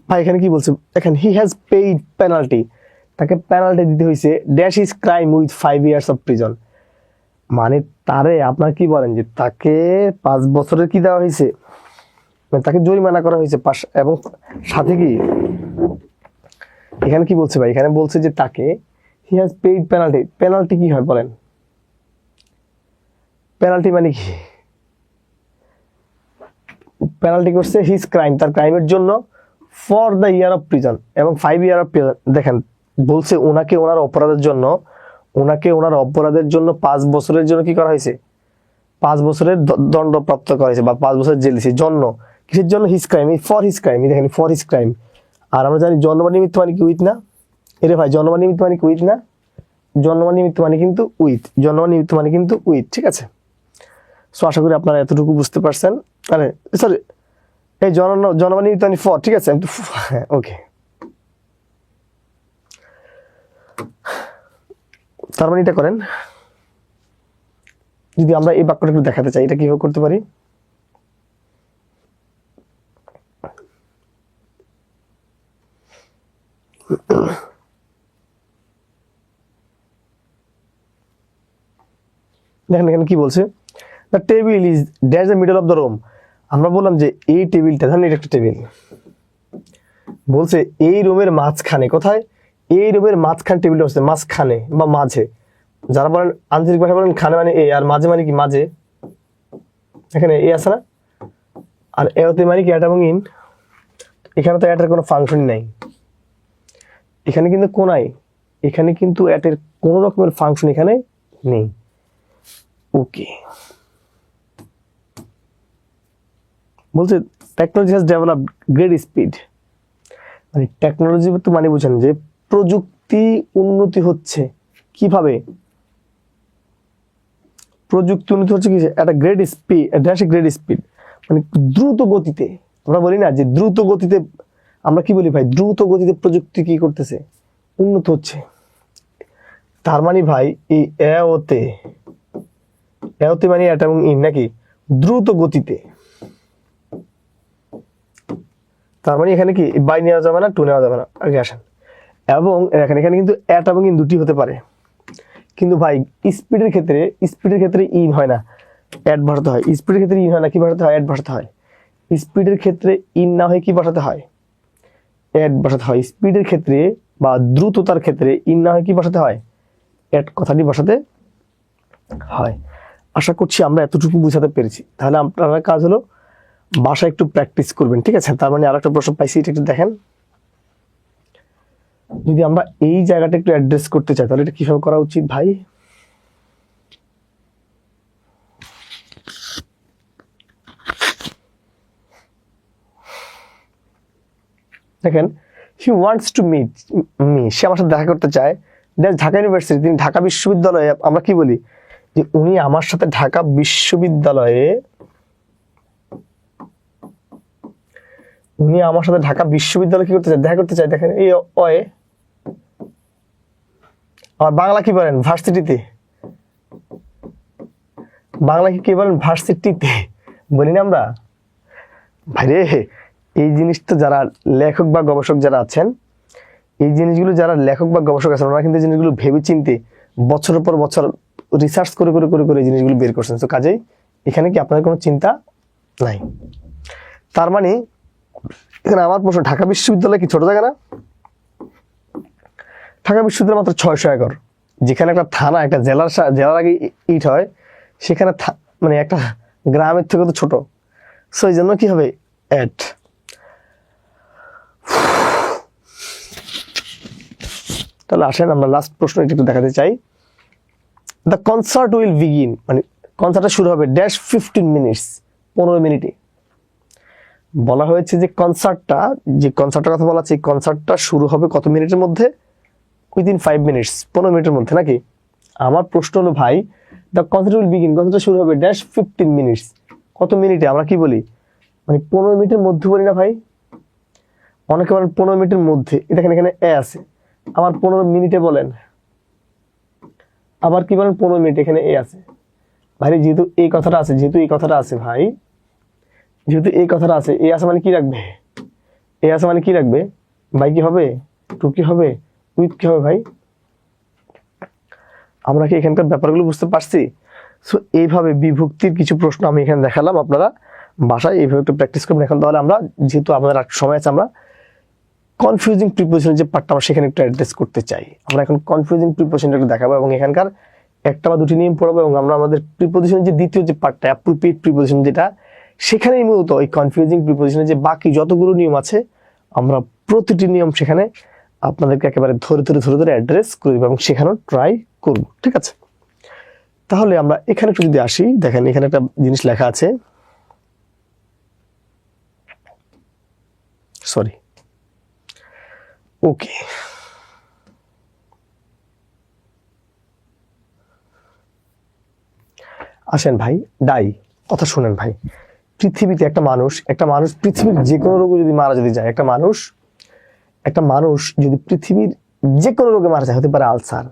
Speaker 1: ভাই এখানে কি বলছে? দেখেন হি হ্যাজ পেইড পেনাল্টি, তাকে পেনাল্টি দিতে হয়েছে, dash is crime with 5 years of prison. মানে তারে আপনার কি বলেন যে তাকে 5 বছরের কি দেওয়া হয়েছে, মানে তাকে জরিমানা করা হয়েছে এবং সাথে কি এখানে কি বলছে ভাই, এখানে বলছে যে তাকে he has paid penalty. Penalty কি হয় বলেন, পেনাল্টি মানে কি, পেনাল্টি করছে হিজ ক্রাইম, তার ক্রাইমের জন্য, for the year of prison, এবং 5 ইয়ার অফ প্রিজন। দেখেন বলছে ওনাকে ওনার অপরাধের জন্য, ওনাকে ওনার অপরাধের জন্য 5 বছরের জন্য কি করা হয়েছে, 5 বছরের দণ্ডপ্রাপ্ত করা হয়েছে বা 5 বছরের জেল দিয়েছে। জন্য কিসের জন্য, his crime, for his crime, দেখেন ফর হিজ ক্রাইম। আর আমরা জানি জন্ম নিমিত্ত মানে কি উইথ না, এরে ভাই জন্ম নিমিত্ত মানে কি উইথ না, জন্ম নিমিত্ত মানে কিন্তু উইথ, জন্ম নিমিত্ত মানে কিন্তু উইথ, ঠিক আছে। সো আশা করি আপনারা এতটুকু বুঝতে পারছেন। আরে সরি, এই জন্ম নিমিত্ত মানে ফর, ঠিক আছে, আমি তো ওকে। তার মানে এটা করেন, যদি আমরা এই বাক্যটা একটু দেখাতে চাই, এটা কিভাবে করতে পারি, দেখেন এখানে কি বলছে, the table is dash the middle of the room. আমরা বললাম যে এই টেবিলটা, ধরেন এটা একটা টেবিল, বলছে এই রুমের মাঝখানে, কোথায়, এই রুমের মাঝখানে টেবিলটা হচ্ছে, মাঝখানে বা মাঝে। যারা বলেন আঞ্চলিক ভাষা বলেন খানে মানে এ, আর মাঝে মানে কি মাঝে, এখানে এ আছে না, আর এতে মানে কি অ্যাট এবং ইন। এখানে তো অ্যাটের কোনো ফাংশনই নাই, এখানে কিন্তু কোনায়, এখানে কিন্তু অ্যাটের কোনো রকমের ফাংশন এখানে নেই। ওকে, বলছে technology has developed great speed, মানে টেকনোলজি তো মানে বুঝেন যে প্রযুক্তি উন্নতি হচ্ছে কিভাবে, প্রযুক্তি উন্নতি হচ্ছে কি একটা great speed, dash great speed, মানে দ্রুত গতিতে। আমরা বলি না যে দ্রুত গতিতে, আমরা কি বলি ভাই, দ্রুত গতিতে প্রযুক্তি কি করতেছে, উন্নত হচ্ছে। তার মানে ভাই এই এতে মানে এটা এবং ইন নাকি দ্রুত গতিতে, তার মানে এখানে কি বাই নেওয়া যাবে না, টু নেওয়া যাবে না, আগে আসেন। এবং এখানে কিন্তু অ্যাট এবং ইন দুটি হতে পারে, কিন্তু ভাই স্পিডের ক্ষেত্রে ইন হয় না, অ্যাড বসাতে হয়। স্পিডের ক্ষেত্রে ইন হয় না, কি বসাতে হয়, অ্যাড বসাতে হয়। স্পিডের ক্ষেত্রে ইন না হয় কি বসাতে হয়, অ্যাড বসাতে হয়। স্পিডের ক্ষেত্রে বা দ্রুততার ক্ষেত্রে ইন না হয় কি বসাতে হয়, অ্যাড কথাটি বসাতে হয়। আশা করছি আমরা এতটুকু বুঝাতে পেরেছি। তাহলে আপনার কাজ হলো বাসায় একটু প্র্যাকটিস করবেন, ঠিক আছে। তার মানে আরেকটা প্রশ্ন পাইছি, এটা একটু দেখেন। যদি আমরা এই জায়গাটা একটু অ্যাড্রেস করতে চাই তাহলে এটা কিভাবে করা উচিত ভাই, দেখেন he wants to meet me, সে আমার সাথে দেখা করতে চায়, ঢাকা ইউনিভার্সিটি, তিনি ঢাকা বিশ্ববিদ্যালয়ে, আমরা কি বলি যে উনি আমার সাথে ঢাকা বিশ্ববিদ্যালয়ে, উনি আমার সাথে ঢাকা বিশ্ববিদ্যালয়ে কি করতে চায়, দেখা করতে চায়। দেখেন এই অয়ে, আর বাংলা কি বলেন, ভার্সিটিতে, বাংলা কি বলেন, ভার্সিটিতে বলি না আমরা ভাইরে। এই জিনিসটা যারা লেখক বা গবেষক যারা আছেন, এই জিনিসগুলো যারা লেখক বা গবেষক আছেন, ওরা কিন্তু জিনিসগুলো ভেবে চিনতে বছরের পর বছর রিসার্চ করে করে করে করে এই জিনিসগুলো বের করছেন। তো কাজেই এখানে কি আপনার কোনো চিন্তা নাই। তার মানে এখানে আমার প্রশ্ন, ঢাকা বিশ্ববিদ্যালয় কি ছোট জায়গা না? ঢাকা বিশ্ববিদ্যালয় মাত্র 600 একর, যেখানে একটা থানা, একটা জেলার আগে ইট হয়, সেখানে মানে একটা গ্রামের থেকে তো ছোট। সো এই জন্য কি হবে, অ্যাট। তাহলে আসেন আমরা লাস্ট প্রশ্ন একটু দেখাতে চাই। দ্য কনসার্ট উইল বিগিন, মানে কনসার্টটা শুরু হবে ড্যাশ 15 মিনিটস, 15 মিনিটে। বলা হয়েছে যে কনসার্টটার কথা বলা আছে, এই কনসার্টটা শুরু হবে কত মিনিটের মধ্যে, উইদিন 5 মিনিটস, 15 মিনিটের মধ্যে নাকি। আমার প্রশ্ন হলো ভাই, দ্য কনসার্ট উইল বিগিন, কনসার্টটা শুরু হবে ড্যাশ 15 মিনিটস, কত মিনিটে, আমরা কি বলি, মানে 15 মিনিটের মধ্যে বলি না ভাই। অনেকে বলেন 15 মিনিটের মধ্যে, দেখেন এখানে এ আছে, আবার 15 মিনিটে বলেন, আবার কি বলেন 15 মিনিট, এখানে এ আছে। ভাই যেহেতু এই কথাটা আছে, ভাই যেহেতু এই কথাটা আছে, এ আছে মানে কি রাখবে, এ আছে মানে কি রাখবে ভাই, কি হবে, টু কি হবে, উইথ কি হবে ভাই। আমরা কি এখানকার ব্যাপারগুলো বুঝতে পারছি? সো এইভাবে বিভক্তির কিছু প্রশ্ন আমি এখানে দেখালাম, আপনারা বাসায় এইভাবে একটু প্র্যাকটিস করবেন। এখন তাহলে আমরা যেহেতু আমাদের আর সময় আছে, আমরা কনফিউজিং প্রিপোজিশনের যে পার্টটা আমরা সেখানে একটু অ্যাড্রেস করতে চাই। আমরা এখন কনফিউজিং প্রিপোজিশনটা একটু দেখাবো এবং এখানকার একটা বা দুটি নিয়ম পড়াবো এবং আমরা আমাদের প্রিপোজিশনের যে দ্বিতীয় যে পার্টটা অ্যাপ্রোপ্রিয়েট প্রিপোজিশন, যেটা সেখানেই মূলত ওই কনফিউজিং প্রিপোজিশনের যে বাকি যতগুলো নিয়ম আছে আমরা প্রতিটি নিয়ম সেখানে আপনাদেরকে একেবারে ধরে ধরে ধরে ধরে অ্যাড্রেস করে দেবো এবং শেখানোর ট্রাই করব, ঠিক আছে? তাহলে আমরা এখানে একটু যদি আসি, দেখেন এখানে একটা জিনিস লেখা আছে, সরি, ওকে, আসেন ভাই, ডাই, কথা শুনেন ভাই। পৃথিবীতে একটা মানুষ পৃথিবীর যে কোনো রোগে যদি মারা যদি যায়, একটা মানুষ যদি পৃথিবীর যে কোনো রোগে মারা যায়, হতে পারে আলসার,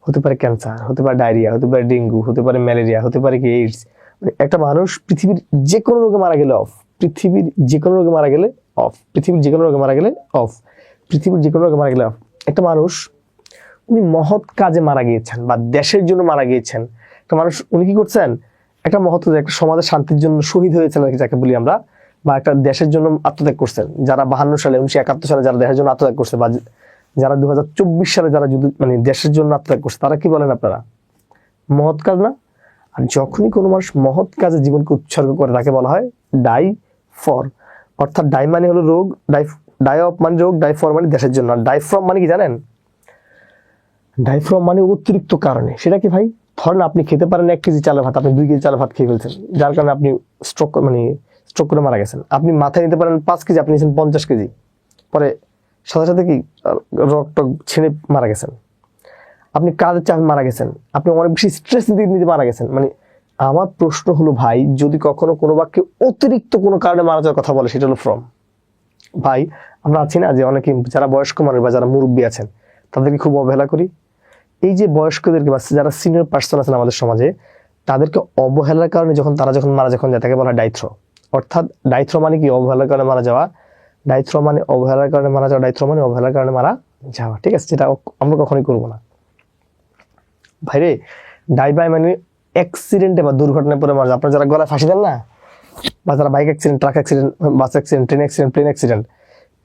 Speaker 1: হতে পারে ক্যান্সার, হতে পারে ডায়রিয়া, হতে পারে ডেঙ্গু, হতে পারে ম্যালেরিয়া, হতে পারে কি এইডস, মানে একটা মানুষ পৃথিবীর যে কোনো রোগে মারা গেলে অফ, পৃথিবীর যে কোনো রোগে মারা গেলে অফ, পৃথিবীর যে কোনো রোগে মারা গেলে অফ, পৃথিবীর যে কোনো রোগে মারা গেলে অফ। একটা মানুষ উনি মহৎ কাজে মারা গিয়েছেন বা দেশের জন্য মারা গিয়েছেন, একটা মানুষ উনি কি করছেন, একটা মহৎ কাজে, একটা সমাজের শান্তির জন্য শহীদ হয়েছেন আর কি যাকে বলি আমরা, বা একটা দেশের জন্য আত্মত্যাগ করছেন, যারা 52 সালে 1971 সালে যারা দেশের জন্য আত্মত্যাগ করছে, বা যারা 2024 সালে যারা যুদ্ধ মানে দেশের জন্য আত্মত্যাগ করছে, তারা কি বলেন আপনারা? মহৎ কাজ না? আর যখনই কোনো মানুষ মহৎ কাজে জীবনকে উৎসর্গ করে তাকে বলা হয় ডাই ফর। অর্থাৎ ডাই মানে হলো রোগ, ডাই অফ মানে রোগ, ডাই ফর মানে দেশের জন্য। আর ডাই ফ্রম মানে কি জানেন? ডাই ফ্রম মানে অতিরিক্ত কারণে। সেটা কি ভাই? ধরেন আপনি খেতে পারেন 1 কেজি চালের ভাত, আপনি 2 কেজি চালের ভাত খেয়ে ফেলছেন, যার কারণে আপনি স্ট্রোক করে মারা গেছেন। আপনি মাথায় নিতে পারেন 5 কেজি, আপনি নিয়েছেন 50 কেজি, পরে সাথে সাথে কি রক্ত ছিঁড়ে মারা গেছেন। আপনি কাজের চাপে মারা গেছেন, আপনি অনেক বেশি স্ট্রেস নিতে মারা গেছেন। মানে আমার প্রশ্ন হলো ভাই, যদি কখনো কোনো বাক্যে অতিরিক্ত কোনো কারণে মারা যাওয়ার কথা বলে, সেটা হলো ফ্রম। ভাই আমরা আছি না যে অনেকে যারা বয়স্ক মানুষ বা যারা মুরব্বী আছেন তাদেরকে খুব অবহেলা করি। এই যে বয়স্কদেরকে বা যারা সিনিয়র পার্সন আছেন আমাদের সমাজে, তাদেরকে অবহেলার কারণে যখন মারা যায় তাকে বলা হয় ডাইথ্রো। অর্থাৎ ডাইথ্রো মানে কি? অবহেলার কারণে মারা যাওয়া। ডাইথ্রো মানে অবহেলার কারণে মারা যাওয়া, ডাইথ্রো মানে অবহেলার কারণে মারা যাওয়া, ঠিক আছে? যেটা আমরা কখনোই করবো না ভাইরে। ডাইবাই মানে অ্যাক্সিডেন্টে বা দুর্ঘটনায় পড়ে মারা যায়। আপনারা যারা গলায় ফাঁসি দেন না, বা যারা bike accident, truck accident, bus accident, train accident, plane accident,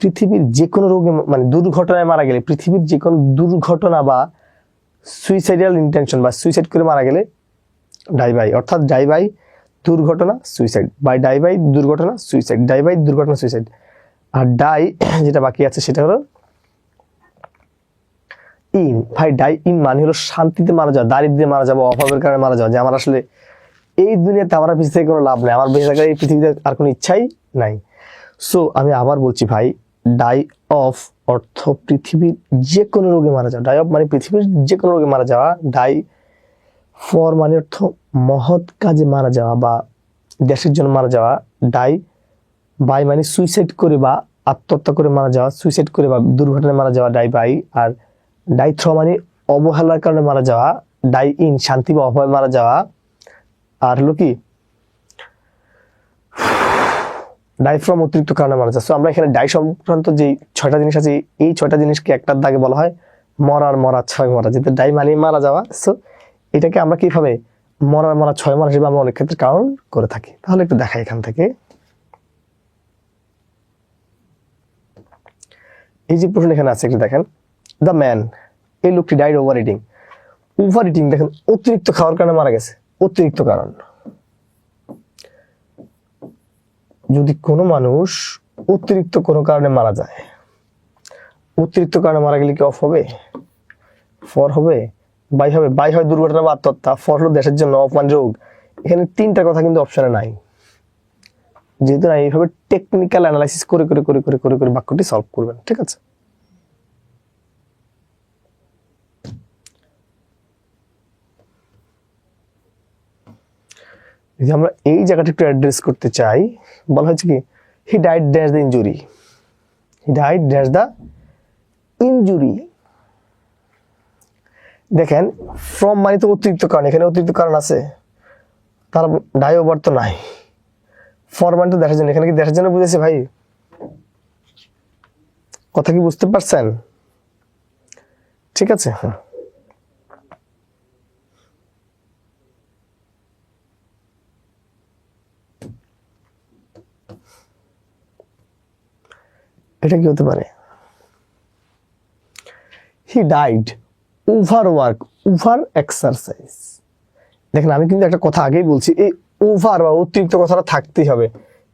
Speaker 1: পৃথিবীর যে কোনো রোগে মানে দুর্ঘটনায় মারা গেলে, পৃথিবীর যে কোনো দুর্ঘটনা বা সুইসাইডাল ইন্টেনশন বা সুইসাইড করে মারা গেলে ডাই বাই। অর্থাৎ ডাই বাই দুর্ঘটনা, সুইসাইড, বাই ডাই বাই দুর্ঘটনা, সুইসাইড, ডাই বাই দুর্ঘটনা, সুইসাইড। আর ডাই যেটা বাকি আছে সেটা হলো ইন। ভাই ডাই ইন মানে হলো শান্তিতে মারা যাওয়া, দারিদ্র্যে মারা যাওয়া, অভাবের কারণে মারা যাওয়া, যে আমার আসলে এই দুনিয়াতে আমার বেঁচে থেকে কোনো লাভ নাই, আমার বেঁচে থাকার এই পৃথিবীতে আর কোনো ইচ্ছাই নাই। সো আমি আবার বলছি ভাই, ডাই অফ অর্থ পৃথিবীর যে কোনো রোগে মারা যাওয়া, ডাই অফ মানে পৃথিবীর যে কোনো রোগে মারা যাওয়া, ডাই ফর মানে অর্থ মহৎ কাজে মারা যাওয়া বা দেশের জন্য মারা যাওয়া, ডাই বাই মানে সুইসাইড করে বা আত্মহত্যা করে মারা যাওয়া, সুইসাইড করে বা দুর্ঘটনায় মারা যাওয়া, ডাই বাই। আর ডাই থ্র মানে অবহেলার কারণে মারা যাওয়া, ডাই ইন শান্তি বা অভয় মারা যাওয়া, আর হলো কি ডাই ফ্রম অতিরিক্ত কারণে মারা যায়। সো আমরা এখানে ডাই সংক্রান্ত যে 6টা জিনিস আছে, এই 6টা জিনিসকে একটার দাগে বলা হয় মরা 6 মরা, যেটা ডাই মানে মারা যাওয়া। সো এটাকে আমরা কিভাবে মরা 6 মরা হিসেবে আমরা অনেক ক্ষেত্রে কারণ করে থাকি। তাহলে একটু দেখাই এখান থেকে, এই যে প্রশ্ন এখানে আছে একটু দেখেন। দ্য ম্যান, এই লোকটি died over eating. Over eating দেখেন অতিরিক্ত খাওয়ার কারণে মারা গেছে, অতিরিক্ত কারণ। যদি কোনো মানুষ অতিরিক্ত কোনো কারণে মারা যায়, অতিরিক্ত কারণে মারা গেলে কি অফ হবে? ফর হবে? বাই হবে? বাই হয় দুর্ঘটনা বা আত্মহত্যা, ফর হলো দেশের জন্য, অফ মানে রোগ। এখানে 3টা কথা কিন্তু অপশনে নাই, যেহেতু না এইভাবে টেকনিক্যাল অ্যানালাইসিস করে করে করে করে করে করে বাক্যটি সলভ করবেন, ঠিক আছে? যদি আমরা এই জায়গাটা একটু অ্যাড্রেস করতে চাই, বলা হয়েছে কি he died dash the injury, he died dash the injury. দেখেন ফ্রম মানে তো অতিরিক্ত কারণ, এখানে অতিরিক্ত কারণ আছে, তার ডাই ওভার তো নাই। ফর মানে তো দেখার জন্য, এখানে কি দেখার জন্য বুঝেছে ভাই? কথা কি বুঝতে পারছেন? ঠিক আছে। এটা কি হতে পারে? He died over work, over exercise. দেখেন আমি কিন্তু একটা কথা আগেই বলছি, এই ওভার বা অতিরিক্ত কথাটা থাকতেই হবে।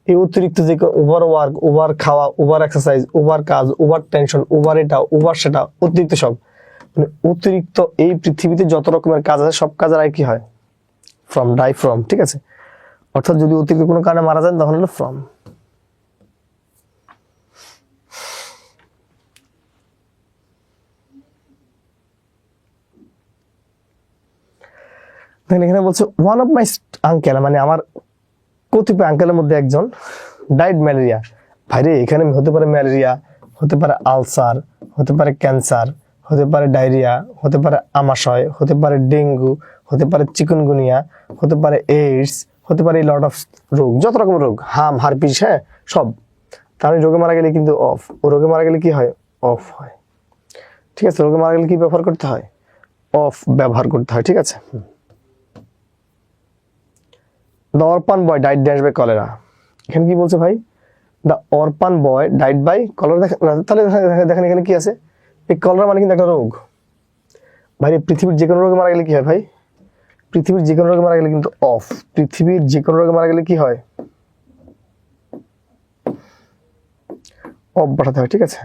Speaker 1: এই অতিরিক্ত যে ওভার ওয়ার্ক, ওভার খাওয়া, ওভার এক্সারসাইজ, ওভার কাজ, ওভার টেনশন, ওভার এটা, ওভার সেটা, অতিরিক্ত সব, মানে অতিরিক্ত এই পৃথিবীতে যত রকমের কাজ আছে সব কাজের আয় কি হয়? ফ্রম, ডাই ফ্রম, ঠিক আছে? অর্থাৎ যদি অতিরিক্ত কোনো কারণে মারা যান তখন হলো ফ্রম। এখানে বলছে ওয়ান অফ মাই আঙ্কেল, মানে আমার কতিপয় আঙ্কেলের মধ্যে একজন ডাইড ম্যালেরিয়া। ভাইরে এখানে হতে পারে ম্যালেরিয়া, হতে পারে আলসার, হতে পারে ক্যান্সার, হতে পারে ডায়রিয়া, হতে পারে আমাশয়, হতে পারে ডেঙ্গু, হতে পারে চিকুনগুনিয়া, হতে পারে এইডস, হতে পারে লট অফ রোগ, যত রকম রোগ, হারপিস, হ্যাঁ সব। তাহলে রোগে মারা গেলে কিন্তু অফ, ও রোগে মারা গেলে কি হয়? অফ হয়, ঠিক আছে? রোগে মারা গেলে কি ব্যবহার করতে হয়? অফ ব্যবহার করতে হয়, ঠিক আছে? The orphan boy died dash by cholera. এখানে কি বলছে ভাই? The orphan boy died by cholera. তাহলে দেখেন এখানে কি আছে? এই কলেরা মানে কিন্তু একটা রোগ ভাই। পৃথিবীর যে কোনো রোগে মারা গেলে কি হয় ভাই? পৃথিবীর যে কোনো রোগে মারা গেলে কিন্তু অফ। পৃথিবীর যে কোনো রোগে মারা গেলে কি হয়? অফ পাঠাতে হয়, ঠিক আছে?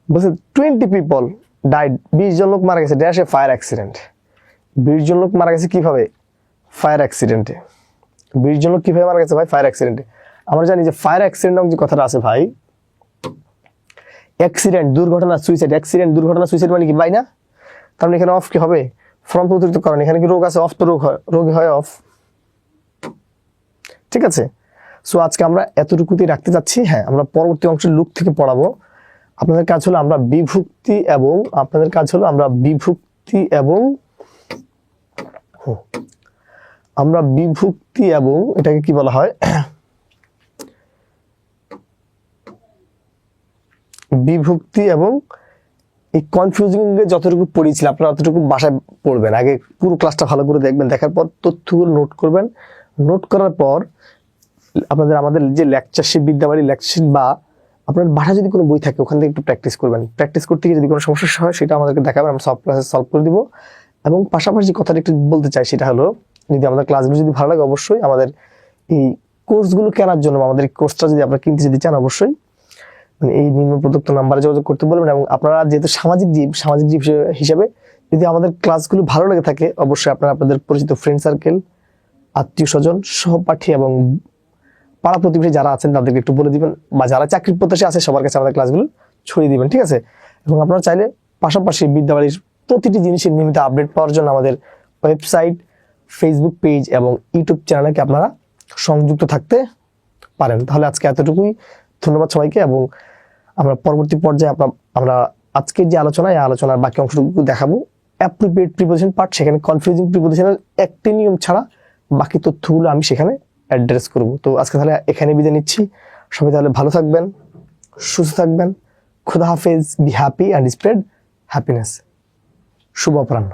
Speaker 1: বলছে 20 পিপল ডাইড, 20 জন লোক মারা গেছে ড্যাশ এ ফায়ার অ্যাক্সিডেন্ট। 20 জন লোক মারা গেছে কিভাবে? ফায়ার অ্যাক্সিডেন্টে। 20 জন লোক কিভাবে মারা গেছে ভাই? ফায়ার অ্যাক্সিডেন্টে। আমরা জানি যে ফায়ার অ্যাক্সিডেন্ট যে কথাটা আছে ভাই, অ্যাক্সিডেন্ট দুর্ঘটনা, সুইসাইড, অ্যাক্সিডেন্ট দুর্ঘটনা, সুইসাইড মানে কি ভাই না? তার মানে এখানে অফ কি হবে? ফ্রম তো অতিরিক্ত কারণ, এখানে কি রোগ আছে? অফ তো রোগ হয়, রোগ হয় অফ, ঠিক আছে? সো আজকে আমরা এতটুকুতেই রাখতে যাচ্ছি। হ্যাঁ, আমরা পরবর্তী অংশের লুক থেকে পড়াবো। আপনাদের কাজ হলো আমরা বিভক্তি এবং এটাকে কি বলা হয়? বিভক্তি এবং এই কনফিউজিং যতটুকু পড়িয়েছিলাম আপনারা অতটুকু বাসায় পড়বেন। আগে পুরো ক্লাসটা ভালো করে দেখবেন, দেখার পর তথ্যগুলো নোট করবেন। নোট করার পর আমাদের যে লেকচারশিট, বিদ্যাবাড়ি লেকচারশিট বা আপনার বাসায় যদি কোনো বই থাকে ওখান থেকে একটু প্র্যাকটিস করবেন। প্র্যাকটিস করতে গিয়ে যদি কোনো সমস্যা হয় সেটা আমাদেরকে দেখাবেন, আমরা সব ক্লাসে সলভ করে দিব। এবং পাশাপাশি কথাটা একটু বলতে চাই, সেটা হলো যদি আমাদের ক্লাসগুলো যদি ভালো লাগে অবশ্যই আমাদের এই কোর্সগুলো কেনার জন্য, আমাদের এই কোর্সটা যদি আপনারা কিনতে যদি চান অবশ্যই মানে এই নিম্ন প্রদত্ত নাম্বারে যোগাযোগ করতে বলবেন। এবং আপনারা যেহেতু সামাজিক জীব হিসেবে যদি আমাদের ক্লাসগুলো ভালো লেগে থাকে অবশ্যই আপনারা আপনাদের পরিচিত ফ্রেন্ড সার্কেল, আত্মীয় স্বজন, সহপাঠী এবং পাড়া প্রতিবেশী যারা আছেন তাদেরকে একটু বলে দিবেন, বা যারা চাকরির প্রত্যাশী আছে সবার কাছে আমাদের ক্লাসগুলো ছড়িয়ে দিবেন, ঠিক আছে? এবং আপনারা চাইলে পাশাপাশি বিদ্যাবাড়ির প্রতিটি জিনিসের নিয়মিত আপডেট পাওয়ার জন্য আমাদের ওয়েবসাইট, ফেসবুক পেজ এবং ইউটিউব চ্যানেলকে আপনারা সংযুক্ত থাকতে পারেন। তাহলে আজকে এতটুকুই, ধন্যবাদ সবাইকে। এবং আমরা পরবর্তী পর্যায়ে আমরা আজকের যে আলোচনা, এই আলোচনার বাকি অংশটুকু দেখাবো। অ্যাপ্রোপ্রিয়েট প্রিপোজিশন পার্ট, সেখানে কনফিউজিং প্রিপোজিশনের একটি নিয়ম ছাড়া বাকি তথ্যগুলো আমি সেখানে অ্যাড্রেস করব। তো আজকে তাহলে এখানে বিদায় নিচ্ছি। সবাই তাহলে ভালো থাকবেন, সুস্থ থাকবেন। খুদা হাফেজ। Be happy and spread happiness. শুভ অপরাহ্ন।